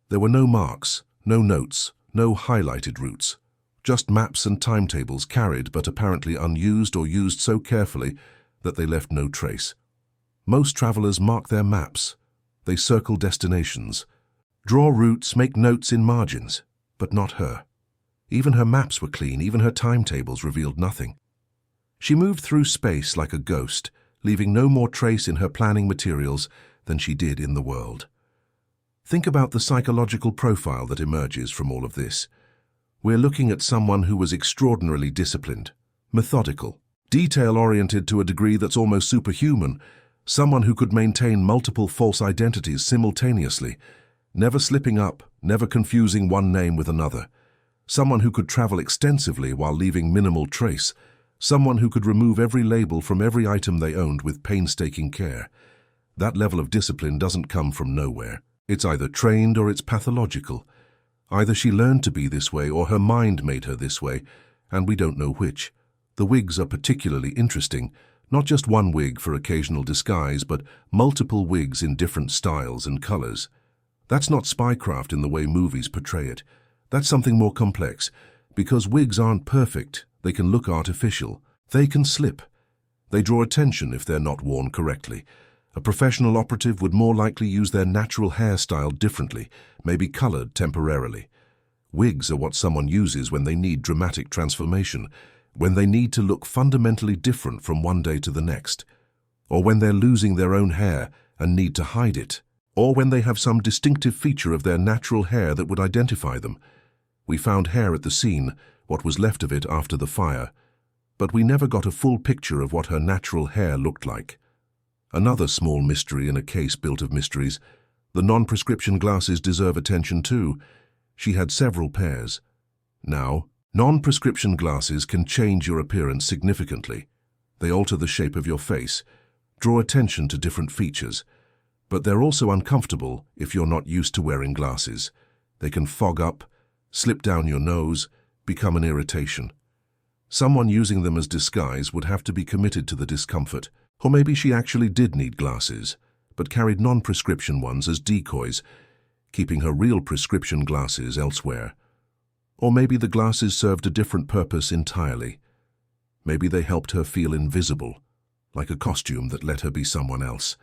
There were no marks, no notes, no highlighted routes. Just maps and timetables carried but apparently unused or used so carefully that they left no trace. Most travelers mark their maps. They circle destinations, draw routes, make notes in margins, but not her. Even her maps were clean, even her timetables revealed nothing. She moved through space like a ghost, leaving no more trace in her planning materials than she did in the world. Think about the psychological profile that emerges from all of this. We're looking at someone who was extraordinarily disciplined, methodical, detail-oriented to a degree that's almost superhuman, someone who could maintain multiple false identities simultaneously, never slipping up, never confusing one name with another. Someone who could travel extensively while leaving minimal trace. Someone who could remove every label from every item they owned with painstaking care. That level of discipline doesn't come from nowhere. It's either trained or it's pathological. Either she learned to be this way or her mind made her this way, and we don't know which. The wigs are particularly interesting. Not just one wig for occasional disguise, but multiple wigs in different styles and colors. That's not spycraft in the way movies portray it. That's something more complex. Because wigs aren't perfect, they can look artificial. They can slip. They draw attention if they're not worn correctly. A professional operative would more likely use their natural hairstyle differently, maybe colored temporarily. Wigs are what someone uses when they need dramatic transformation, when they need to look fundamentally different from one day to the next, or when they're losing their own hair and need to hide it, or when they have some distinctive feature of their natural hair that would identify them. We found hair at the scene, what was left of it after the fire, but we never got a full picture of what her natural hair looked like. Another small mystery in a case built of mysteries. The non-prescription glasses deserve attention too. She had several pairs. Now, non-prescription glasses can change your appearance significantly. They alter the shape of your face, draw attention to different features, but they're also uncomfortable if you're not used to wearing glasses. They can fog up, slip down your nose, become an irritation. Someone using them as disguise would have to be committed to the discomfort. Or maybe she actually did need glasses, but carried non-prescription ones as decoys, keeping her real prescription glasses elsewhere. Or maybe the glasses served a different purpose entirely. Maybe they helped her feel invisible, like a costume that let her be someone else.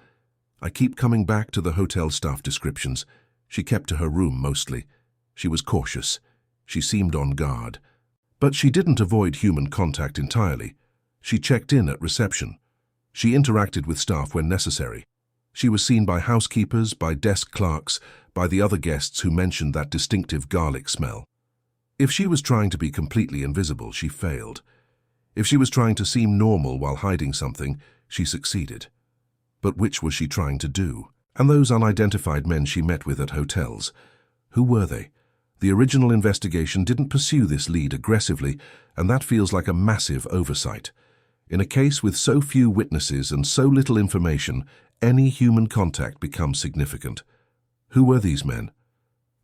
I keep coming back to the hotel staff descriptions. She kept to her room mostly. She was cautious. She seemed on guard. But she didn't avoid human contact entirely. She checked in at reception. She interacted with staff when necessary. She was seen by housekeepers, by desk clerks, by the other guests who mentioned that distinctive garlic smell. If she was trying to be completely invisible, she failed. If she was trying to seem normal while hiding something, she succeeded. But which was she trying to do? And those unidentified men she met with at hotels, who were they? The original investigation didn't pursue this lead aggressively, and that feels like a massive oversight. In a case with so few witnesses and so little information, any human contact becomes significant. Who were these men?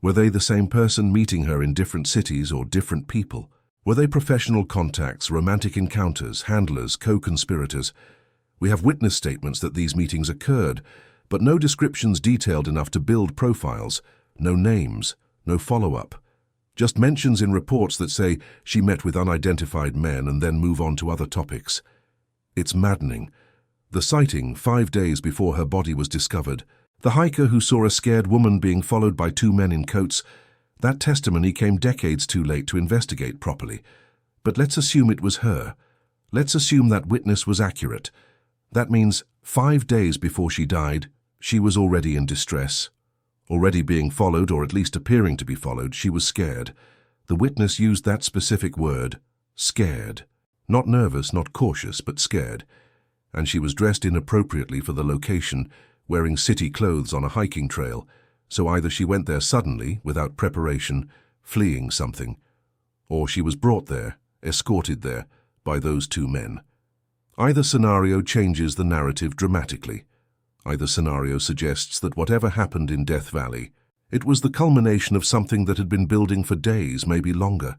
Were they the same person meeting her in different cities or different people? Were they professional contacts, romantic encounters, handlers, co-conspirators? We have witness statements that these meetings occurred, but no descriptions detailed enough to build profiles, no names, no follow-up. Just mentions in reports that say she met with unidentified men and then move on to other topics. It's maddening. The sighting 5 days before her body was discovered, the hiker who saw a scared woman being followed by 2 men in coats, that testimony came decades too late to investigate properly. But let's assume it was her. Let's assume that witness was accurate. That means 5 days before she died, she was already in distress. Already being followed, or at least appearing to be followed, she was scared. The witness used that specific word, scared. Not nervous, not cautious, but scared. And she was dressed inappropriately for the location, wearing city clothes on a hiking trail, so either she went there suddenly, without preparation, fleeing something, or she was brought there, escorted there, by those 2 men. Either scenario changes the narrative dramatically. Either scenario suggests that whatever happened in Death Valley, it was the culmination of something that had been building for days, maybe longer.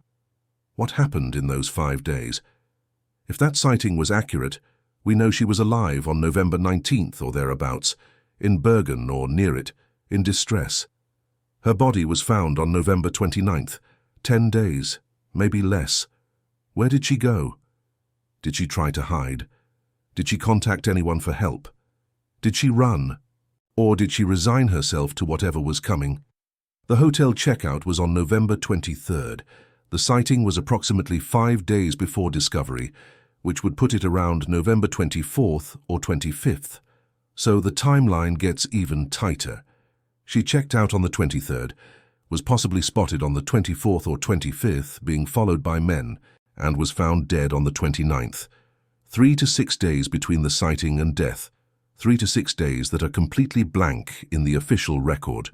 What happened in those 5 days? If that sighting was accurate, we know she was alive on November 19th or thereabouts, in Bergen or near it, in distress. Her body was found on November 29th, 10 days, maybe less. Where did she go? Did she try to hide? Did she contact anyone for help? Did she run? Or did she resign herself to whatever was coming? The hotel checkout was on November 23rd. The sighting was approximately 5 days before discovery, which would put it around November 24th or 25th. So the timeline gets even tighter. She checked out on the 23rd, was possibly spotted on the 24th or 25th being followed by men, and was found dead on the 29th. 3 to 6 days between the sighting and death. 3 to 6 days that are completely blank in the official record.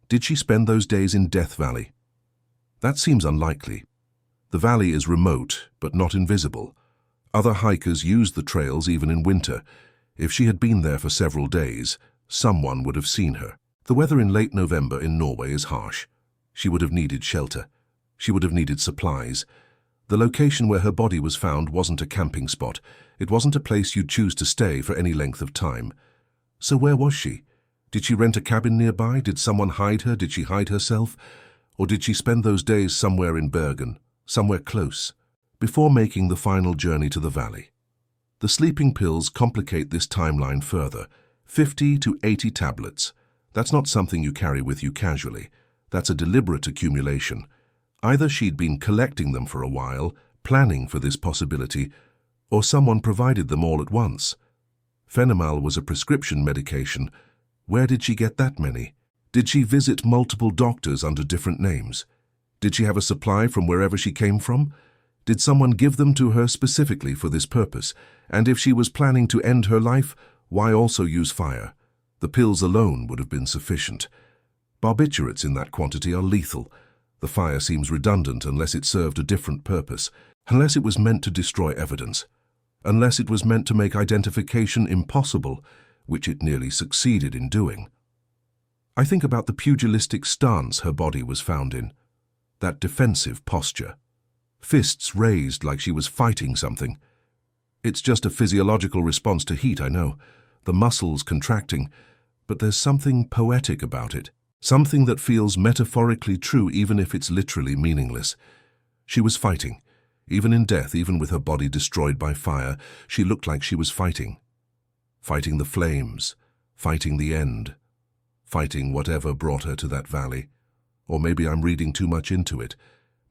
Did she spend those days in Death Valley? That seems unlikely. The valley is remote, but not invisible. Other hikers use the trails even in winter. If she had been there for several days, someone would have seen her. The weather in late November in Norway is harsh. She would have needed shelter. She would have needed supplies. The location where her body was found wasn't a camping spot. It wasn't a place you'd choose to stay for any length of time. So where was she? Did she rent a cabin nearby? Did someone hide her? Did she hide herself? Or did she spend those days somewhere in Bergen, somewhere close, before making the final journey to the valley? The sleeping pills complicate this timeline further. 50 to 80 tablets. That's not something you carry with you casually. That's a deliberate accumulation. Either she'd been collecting them for a while, planning for this possibility, or someone provided them all at once. Phenomal was a prescription medication. Where did she get that many? Did she visit multiple doctors under different names? Did she have a supply from wherever she came from? Did someone give them to her specifically for this purpose? And if she was planning to end her life, why also use fire? The pills alone would have been sufficient. Barbiturates in that quantity are lethal. The fire seems redundant unless it served a different purpose, unless it was meant to destroy evidence, unless it was meant to make identification impossible, which it nearly succeeded in doing. I think about the pugilistic stance her body was found in, that defensive posture. Fists raised like she was fighting something. It's just a physiological response to heat, I know, the muscles contracting, but there's something poetic about it. Something that feels metaphorically true even if it's literally meaningless. She was fighting. Even in death, even with her body destroyed by fire, she looked like she was fighting. Fighting the flames, fighting the end, fighting whatever brought her to that valley. Or maybe I'm reading too much into it.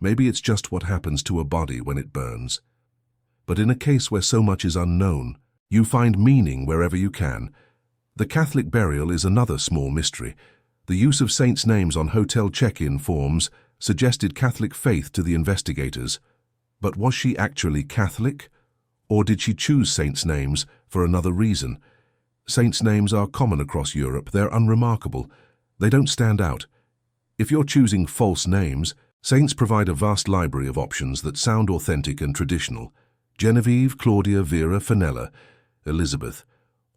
Maybe it's just what happens to a body when it burns. But in a case where so much is unknown, you find meaning wherever you can. The Catholic burial is another small mystery. The use of saints' names on hotel check-in forms suggested Catholic faith to the investigators. But was she actually Catholic? Or did she choose saints' names for another reason? Saints' names are common across Europe. They're unremarkable. They don't stand out. If you're choosing false names, saints provide a vast library of options that sound authentic and traditional. Genevieve, Claudia, Vera, Fenella, Elisabeth.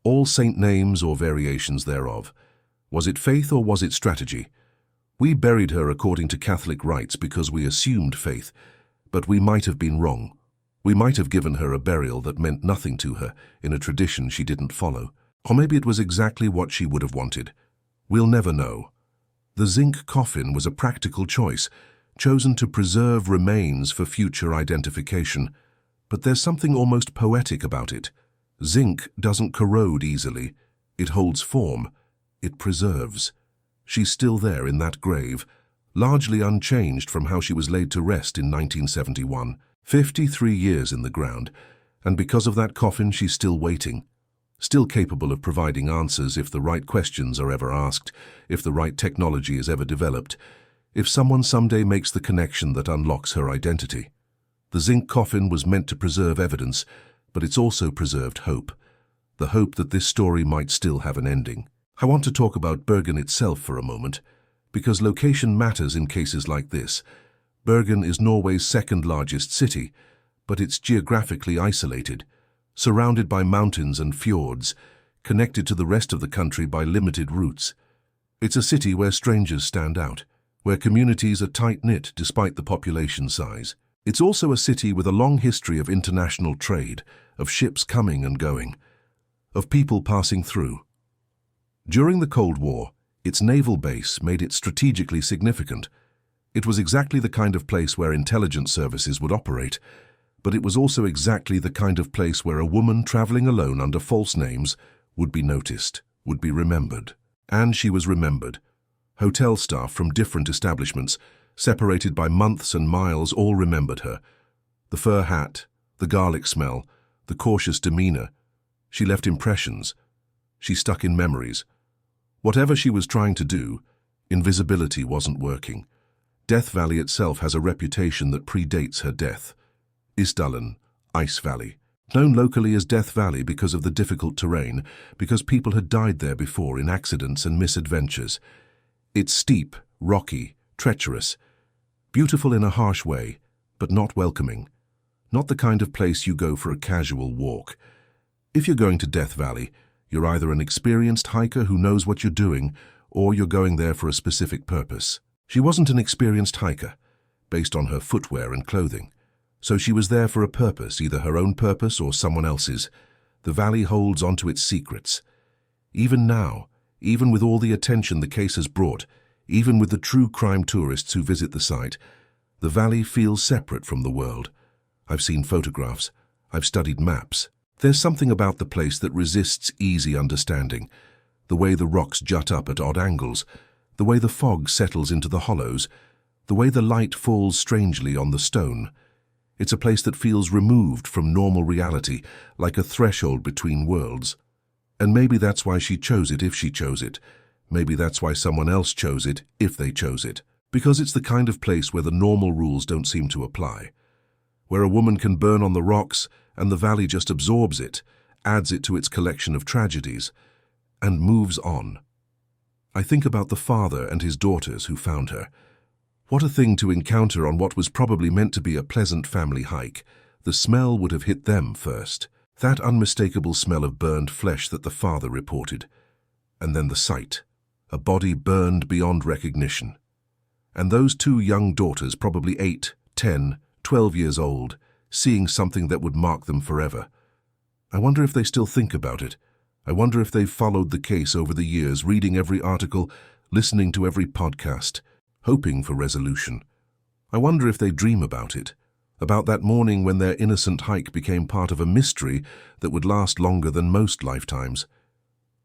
All saint names or variations thereof. Was it faith or was it strategy? We buried her according to Catholic rites because we assumed faith, but we might have been wrong. We might have given her a burial that meant nothing to her in a tradition she didn't follow. Or maybe it was exactly what she would have wanted. We'll never know. The zinc coffin was a practical choice, chosen to preserve remains for future identification. But there's something almost poetic about it. Zinc doesn't corrode easily. It holds form. It preserves. She's still there in that grave, largely unchanged from how she was laid to rest in 1971. 53 years in the ground, and because of that coffin she's still waiting, still capable of providing answers if the right questions are ever asked, if the right technology is ever developed, if someone someday makes the connection that unlocks her identity. The zinc coffin was meant to preserve evidence, but it's also preserved hope. The hope that this story might still have an ending. I want to talk about Bergen itself for a moment, because location matters in cases like this. Bergen is Norway's second largest city, but it's geographically isolated, surrounded by mountains and fjords, connected to the rest of the country by limited routes. It's a city where strangers stand out, where communities are tight-knit despite the population size. It's also a city with a long history of international trade, of ships coming and going, of people passing through. During the Cold War, its naval base made it strategically significant. It was exactly the kind of place where intelligence services would operate, but it was also exactly the kind of place where a woman traveling alone under false names would be noticed, would be remembered. And she was remembered. Hotel staff from different establishments, separated by months and miles, all remembered her. The fur hat, the garlic smell, the cautious demeanor. She left impressions. She stuck in memories. Whatever she was trying to do, invisibility wasn't working. Death Valley itself has a reputation that predates her death. Isdal, Ice Valley. Known locally as Death Valley because of the difficult terrain, because people had died there before in accidents and misadventures. It's steep, rocky, treacherous. Beautiful in a harsh way, but not welcoming. Not the kind of place you go for a casual walk. If you're going to Death Valley, you're either an experienced hiker who knows what you're doing, or you're going there for a specific purpose. She wasn't an experienced hiker, based on her footwear and clothing. So she was there for a purpose, either her own purpose or someone else's. The valley holds onto its secrets. Even now, even with all the attention the case has brought, even with the true crime tourists who visit the site, the valley feels separate from the world. I've seen photographs. I've studied maps. There's something about the place that resists easy understanding. The way the rocks jut up at odd angles, the way the fog settles into the hollows, the way the light falls strangely on the stone. It's a place that feels removed from normal reality, like a threshold between worlds. And maybe that's why she chose it if she chose it. Maybe that's why someone else chose it if they chose it. Because it's the kind of place where the normal rules don't seem to apply. Where a woman can burn on the rocks and the valley just absorbs it, adds it to its collection of tragedies, and moves on. I think about the father and his daughters who found her. What a thing to encounter on what was probably meant to be a pleasant family hike. The smell would have hit them first. That unmistakable smell of burned flesh that the father reported. And then the sight. A body burned beyond recognition. And those two young daughters, probably 8, 10, 12 years old, seeing something that would mark them forever. I wonder if they still think about it. I wonder if they've followed the case over the years, reading every article, listening to every podcast, hoping for resolution. I wonder if they dream about it, about that morning when their innocent hike became part of a mystery that would last longer than most lifetimes.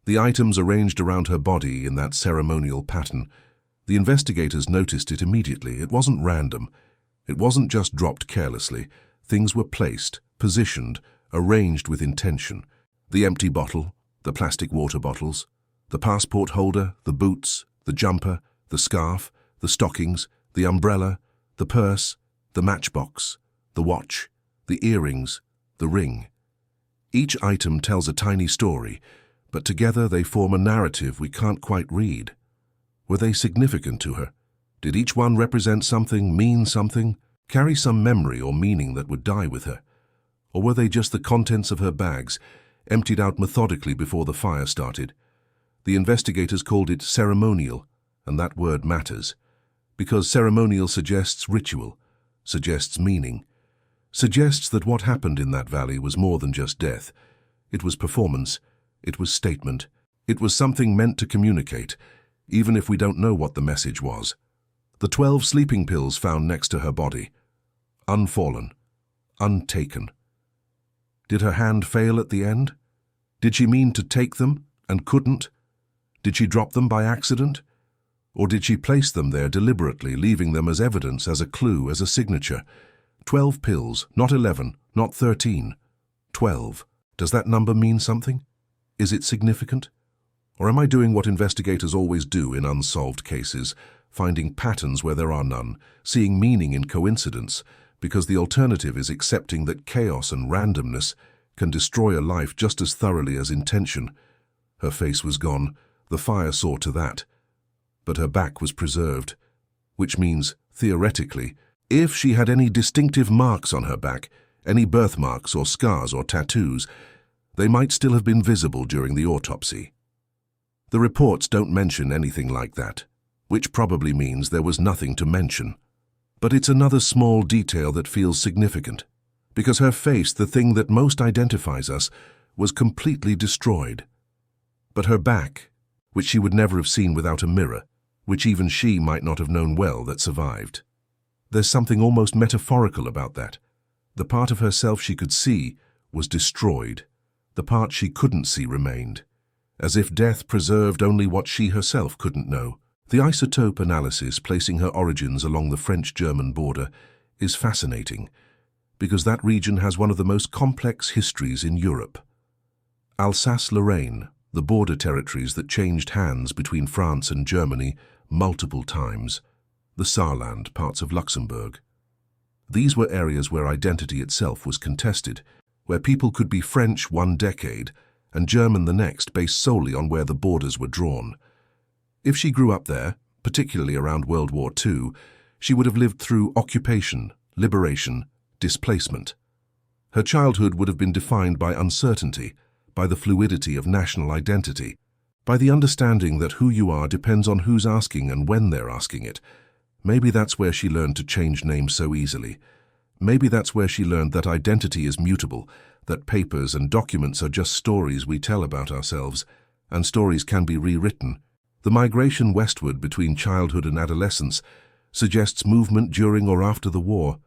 The items arranged around her body in that ceremonial pattern. The investigators noticed it immediately. It wasn't random. It wasn't just dropped carelessly. Things were placed, positioned, arranged with intention. The empty bottle, the plastic water bottles, the passport holder, the boots, the jumper, the scarf, the stockings, the umbrella, the purse, the matchbox, the watch, the earrings, the ring. Each item tells a tiny story, but together they form a narrative we can't quite read. Were they significant to her? Did each one represent something, mean something, carry some memory or meaning that would die with her? Or were they just the contents of her bags, emptied out methodically before the fire started? The investigators called it ceremonial, and that word matters, because ceremonial suggests ritual, suggests meaning, suggests that what happened in that valley was more than just death. It was performance, it was statement, it was something meant to communicate, even if we don't know what the message was. The 12 sleeping pills found next to her body. Unfallen. Untaken. Did her hand fail at the end? Did she mean to take them and couldn't? Did she drop them by accident? Or did she place them there deliberately, leaving them as evidence, as a clue, as a signature? 12 pills, not 11, not 13. 12. Does that number mean something? Is it significant? Or am I doing what investigators always do in unsolved cases, finding patterns where there are none, seeing meaning in coincidence, because the alternative is accepting that chaos and randomness can destroy a life just as thoroughly as intention? Her face was gone. The fire saw to that. But her back was preserved, which means, theoretically, if she had any distinctive marks on her back, any birthmarks or scars or tattoos, they might still have been visible during the autopsy. The reports don't mention anything like that, which probably means there was nothing to mention. But it's another small detail that feels significant, because her face, the thing that most identifies us, was completely destroyed. But her back, which she would never have seen without a mirror, which even she might not have known well, that survived. There's something almost metaphorical about that. The part of herself she could see was destroyed. The part she couldn't see remained, as if death preserved only what she herself couldn't know. The isotope analysis placing her origins along the French-German border is fascinating, because that region has one of the most complex histories in Europe. Alsace-Lorraine, the border territories that changed hands between France and Germany multiple times, the Saarland, parts of Luxembourg. These were areas where identity itself was contested, where people could be French one decade and German the next, based solely on where the borders were drawn. If she grew up there, particularly around World War II, She would have lived through occupation, liberation, displacement. Her childhood would have been defined by uncertainty, by the fluidity of national identity, by the understanding that who you are depends on who's asking and when they're asking it. Maybe that's where she learned to change names so easily. Maybe that's where she learned that identity is mutable, that papers and documents are just stories we tell about ourselves, and stories can be rewritten. The migration westward between childhood and adolescence suggests movement during or after the war,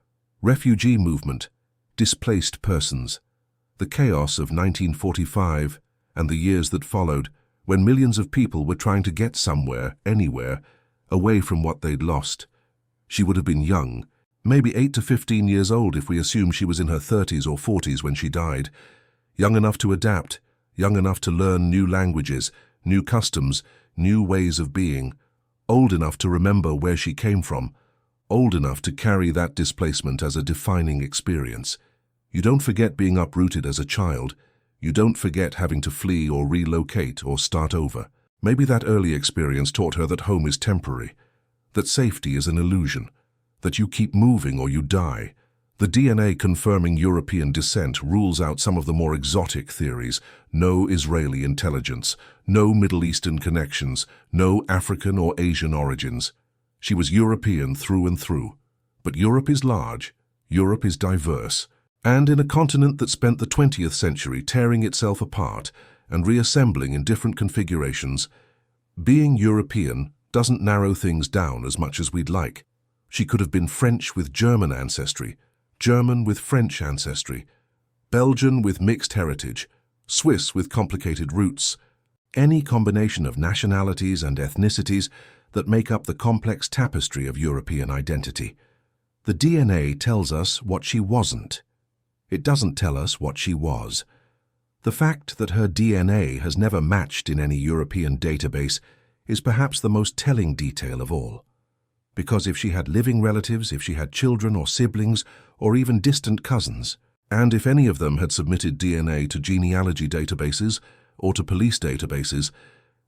refugee movement, displaced persons. The chaos of 1945 and the years that followed, when millions of people were trying to get somewhere, anywhere, away from what they'd lost. She would have been young, maybe 8 to 15 years old if we assume she was in her 30s or 40s when she died. Young enough to adapt, young enough to learn new languages, new customs, new ways of being, old enough to remember where she came from, old enough to carry that displacement as a defining experience. You don't forget being uprooted as a child. You don't forget having to flee or relocate or start over. Maybe that early experience taught her that home is temporary, that safety is an illusion, that you keep moving or you die. The DNA confirming European descent rules out some of the more exotic theories: no Israeli intelligence, no Middle Eastern connections, no African or Asian origins. She was European through and through. But Europe is large, Europe is diverse, and in a continent that spent the 20th century tearing itself apart and reassembling in different configurations, being European doesn't narrow things down as much as we'd like. She could have been French with German ancestry, German with French ancestry, Belgian with mixed heritage, Swiss with complicated roots, any combination of nationalities and ethnicities that make up the complex tapestry of European identity. The DNA tells us what she wasn't. It doesn't tell us what she was. The fact that her DNA has never matched in any European database is perhaps the most telling detail of all. Because if she had living relatives, if she had children or siblings, or even distant cousins, and if any of them had submitted DNA to genealogy databases or to police databases,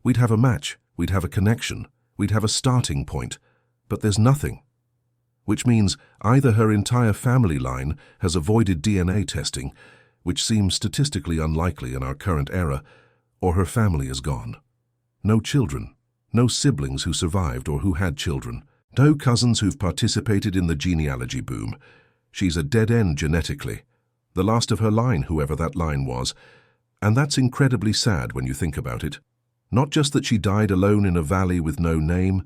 we'd have a match, we'd have a connection, we'd have a starting point, but there's nothing. Which means either her entire family line has avoided DNA testing, which seems statistically unlikely in our current era, or her family is gone. No children, no siblings who survived or who had children, no cousins who've participated in the genealogy boom. She's a dead end genetically, the last of her line, whoever that line was, and that's incredibly sad when you think about it. Not just that she died alone in a valley with no name,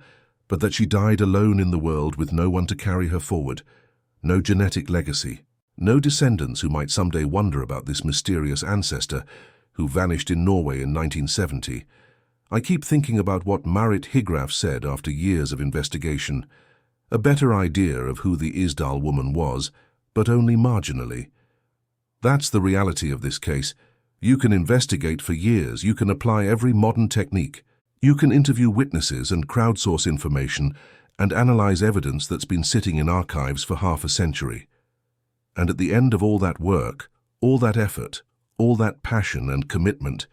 but that she died alone in the world with no one to carry her forward, no genetic legacy, no descendants who might someday wonder about this mysterious ancestor who vanished in Norway in 1970. I keep thinking about what Marit Higraff said after years of investigation, a better idea of who the Isdal Woman was, but only marginally. That's the reality of this case. You can investigate for years, you can apply every modern technique, you can interview witnesses and crowdsource information and analyze evidence that's been sitting in archives for half a century. And at the end of all that work, all that effort, all that passion and commitment,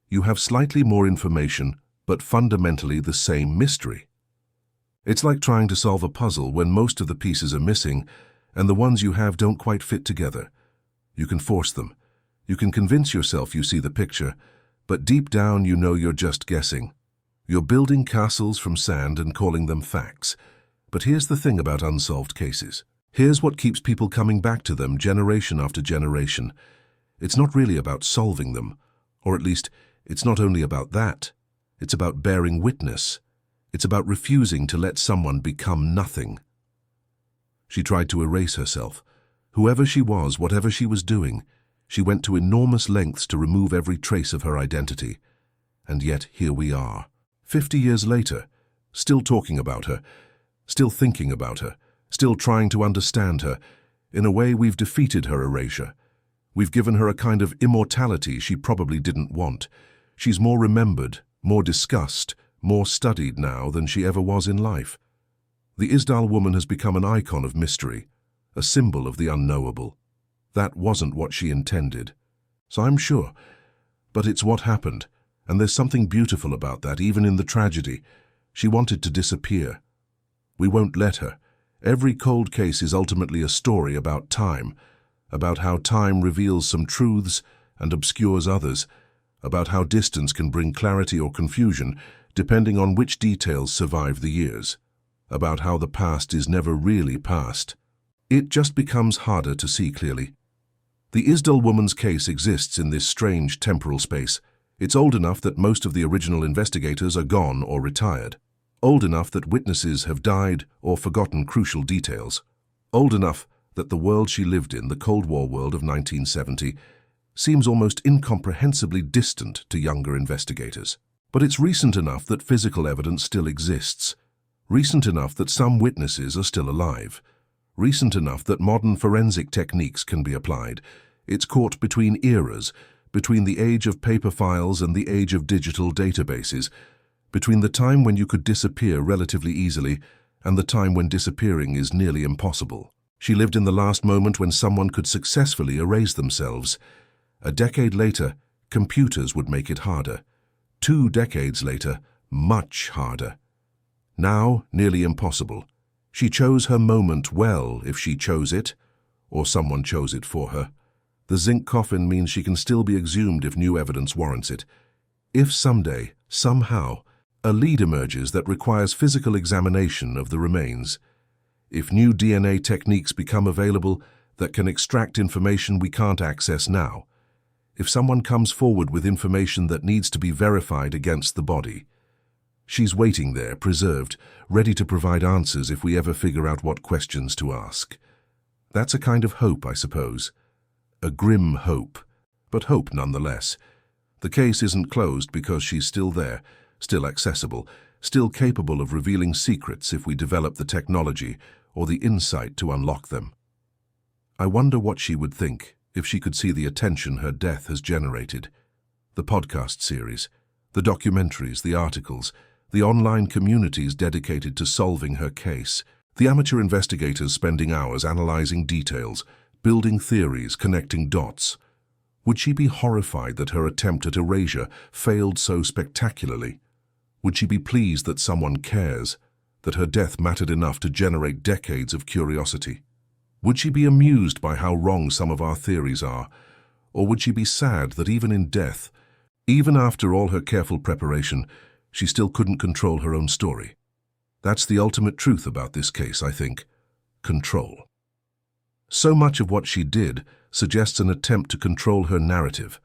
you have slightly more information, but fundamentally the same mystery. It's like trying to solve a puzzle when most of the pieces are missing and the ones you have don't quite fit together. You can force them. You can convince yourself you see the picture, but deep down you know you're just guessing. You're building castles from sand and calling them facts. But here's the thing about unsolved cases. Here's what keeps people coming back to them generation after generation. It's not really about solving them, or at least, it's not only about that. It's about bearing witness. It's about refusing to let someone become nothing. She tried to erase herself. Whoever she was, whatever she was doing, she went to enormous lengths to remove every trace of her identity. And yet here we are, 50 years later, still talking about her, still thinking about her, still trying to understand her. In a way, we've defeated her erasure. We've given her a kind of immortality she probably didn't want. She's more remembered, more discussed, more studied now than she ever was in life. The Isdal Woman has become an icon of mystery, a symbol of the unknowable. That wasn't what she intended. So I'm sure. But it's what happened, and there's something beautiful about that, even in the tragedy. She wanted to disappear. We won't let her. Every cold case is ultimately a story about time, about how time reveals some truths and obscures others, about how distance can bring clarity or confusion depending on which details survive the years, about how the past is never really past. It just becomes harder to see clearly. The Isdal Woman's case exists in this strange temporal space. It's old enough that most of the original investigators are gone or retired. Old enough that witnesses have died or forgotten crucial details. Old enough that the world she lived in, the Cold War world of 1970, seems almost incomprehensibly distant to younger investigators. But it's recent enough that physical evidence still exists. Recent enough that some witnesses are still alive. Recent enough that modern forensic techniques can be applied. It's caught between eras, between the age of paper files and the age of digital databases, between the time when you could disappear relatively easily and the time when disappearing is nearly impossible. She lived in the last moment when someone could successfully erase themselves. A decade later, computers would make it harder. 2 decades later, much harder. Now, nearly impossible. She chose her moment well if she chose it, or someone chose it for her. The zinc coffin means she can still be exhumed if new evidence warrants it. If someday, somehow, a lead emerges that requires physical examination of the remains, if new DNA techniques become available that can extract information we can't access now, if someone comes forward with information that needs to be verified against the body, she's waiting there, preserved, ready to provide answers if we ever figure out what questions to ask. That's a kind of hope, I suppose. A grim hope, but hope nonetheless. The case isn't closed because she's still there, still accessible, still capable of revealing secrets if we develop the technology or the insight to unlock them. I wonder what she would think if she could see the attention her death has generated. The podcast series, the documentaries, the articles, the online communities dedicated to solving her case, the amateur investigators spending hours analyzing details, building theories, connecting dots. Would she be horrified that her attempt at erasure failed so spectacularly? Would she be pleased that someone cares, that her death mattered enough to generate decades of curiosity? Would she be amused by how wrong some of our theories are? Or would she be sad that even in death, even after all her careful preparation, she still couldn't control her own story? That's the ultimate truth about this case, I think. Control. So much of what she did suggests an attempt to control her narrative.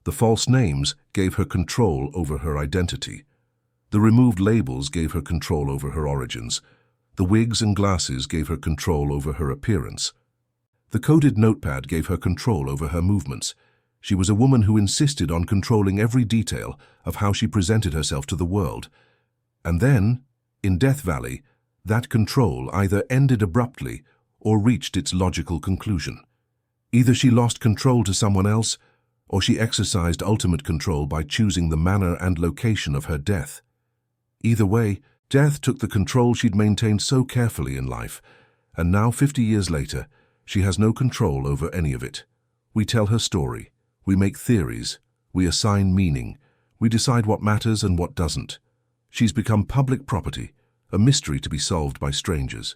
The false names gave her control over her identity. The removed labels gave her control over her origins. The wigs and glasses gave her control over her appearance. The coded notepad gave her control over her movements. She was a woman who insisted on controlling every detail of how she presented herself to the world. And then, in Death Valley, that control either ended abruptly or reached its logical conclusion. Either she lost control to someone else, or she exercised ultimate control by choosing the manner and location of her death. Either way, death took the control she'd maintained so carefully in life, and now 50 years later, she has no control over any of it. We tell her story, we make theories, we assign meaning, we decide what matters and what doesn't. She's become public property, a mystery to be solved by strangers.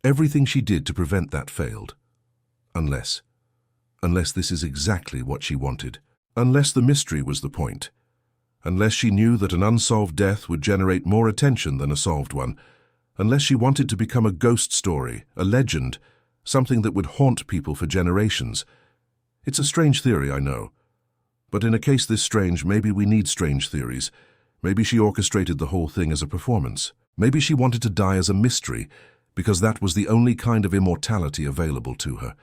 Everything she did to prevent that failed. Unless this is exactly what she wanted. Unless the mystery was the point. Unless she knew that an unsolved death would generate more attention than a solved one. Unless she wanted to become a ghost story, a legend, something that would haunt people for generations. It's a strange theory, I know. But in a case this strange, maybe we need strange theories. Maybe she orchestrated the whole thing as a performance. Maybe she wanted to die as a mystery, because that was the only kind of immortality available to her.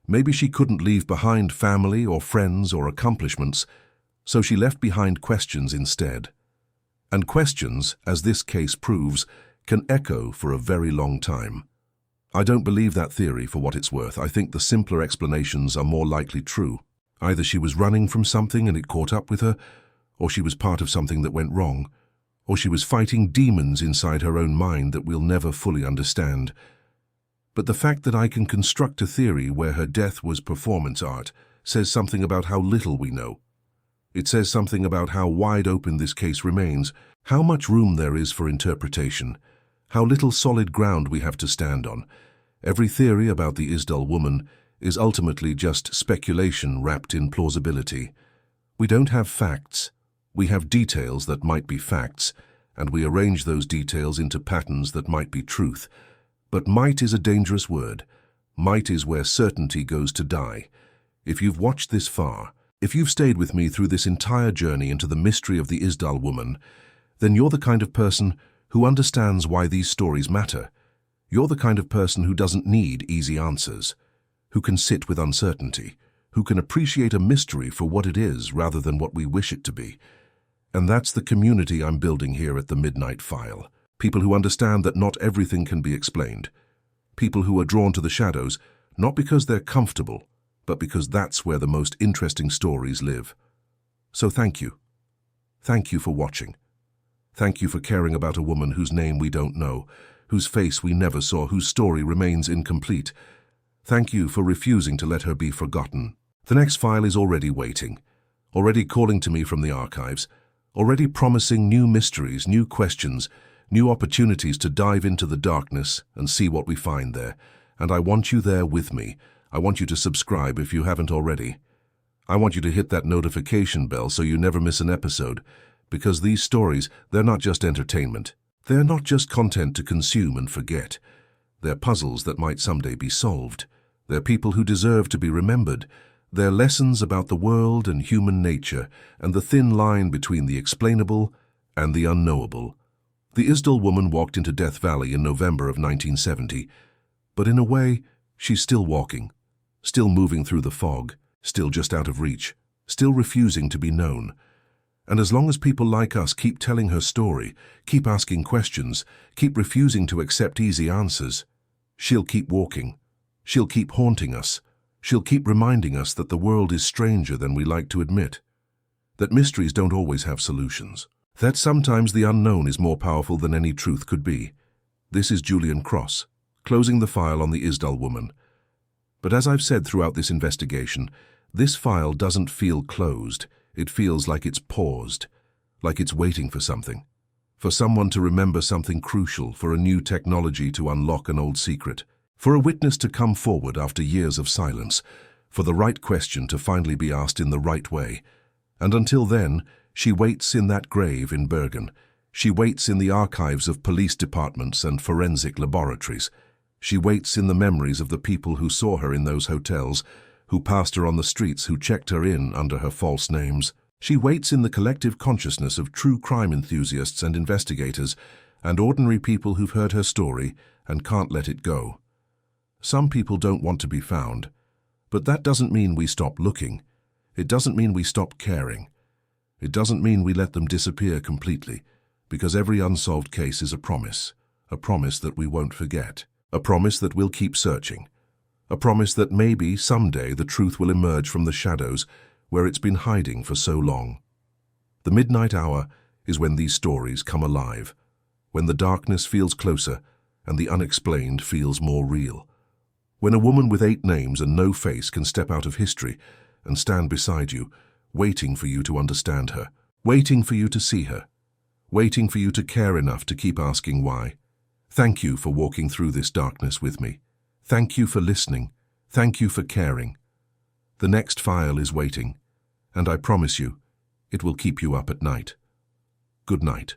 Maybe she couldn't leave behind family or friends or accomplishments, so she left behind questions instead. And questions, as this case proves, can echo for a very long time. I don't believe that theory for what it's worth. I think the simpler explanations are more likely true. Either she was running from something and it caught up with her, or she was part of something that went wrong, or she was fighting demons inside her own mind that we'll never fully understand. But the fact that I can construct a theory where her death was performance art says something about how little we know. It says something about how wide open this case remains, how much room there is for interpretation, How little solid ground we have to stand on. Every theory about the Isdal Woman is ultimately just speculation wrapped in plausibility. We don't have facts. We have details that might be facts, and we arrange those details into patterns that might be truth. But might is a dangerous word. Might is where certainty goes to die. If you've watched this far, if you've stayed with me through this entire journey into the mystery of the Isdal Woman, then you're the kind of person who understands why these stories matter. You're the kind of person who doesn't need easy answers, who can sit with uncertainty, who can appreciate a mystery for what it is rather than what we wish it to be. And that's the community I'm building here at the Midnight File. People who understand that not everything can be explained. People who are drawn to the shadows, not because they're comfortable, but because that's where the most interesting stories live. So thank you. Thank you for watching. Thank you for caring about a woman whose name we don't know, whose face we never saw, whose story remains incomplete. Thank you for refusing to let her be forgotten. The next file is already waiting, already calling to me from the archives, already promising new mysteries, new questions, new opportunities to dive into the darkness and see what we find there. And I want you there with me. I want you to subscribe if you haven't already. I want you to hit that notification bell so you never miss an episode, because these stories, they're not just entertainment. They're not just content to consume and forget. They're puzzles that might someday be solved. They're people who deserve to be remembered. They're lessons about the world and human nature and the thin line between the explainable and the unknowable. The Isdal Woman walked into Death Valley in November of 1970, but in a way, she's still walking, still moving through the fog, still just out of reach, still refusing to be known. And as long as people like us keep telling her story, keep asking questions, keep refusing to accept easy answers, she'll keep walking. She'll keep haunting us. She'll keep reminding us that the world is stranger than we like to admit, that mysteries don't always have solutions, that sometimes the unknown is more powerful than any truth could be. This is Julian Cross, closing the file on the Isdal Woman. But as I've said throughout this investigation, this file doesn't feel closed. It feels like it's paused, like it's waiting for something, for someone to remember something crucial, for a new technology to unlock an old secret, for a witness to come forward after years of silence, for the right question to finally be asked in the right way. And until then, she waits in that grave in Bergen. She waits in the archives of police departments and forensic laboratories. She waits in the memories of the people who saw her in those hotels, who passed her on the streets, who checked her in under her false names. She waits in the collective consciousness of true crime enthusiasts and investigators, and ordinary people who've heard her story and can't let it go. Some people don't want to be found, but that doesn't mean we stop looking. It doesn't mean we stop caring. It doesn't mean we let them disappear completely, because every unsolved case is a promise that we won't forget, a promise that we'll keep searching, a promise that maybe someday the truth will emerge from the shadows where it's been hiding for so long. The midnight hour is when these stories come alive, when the darkness feels closer and the unexplained feels more real. When a woman with 8 names and no face can step out of history and stand beside you, waiting for you to understand her, waiting for you to see her, waiting for you to care enough to keep asking why. Thank you for walking through this darkness with me. Thank you for listening. Thank you for caring. The next file is waiting, and I promise you, it will keep you up at night. Good night.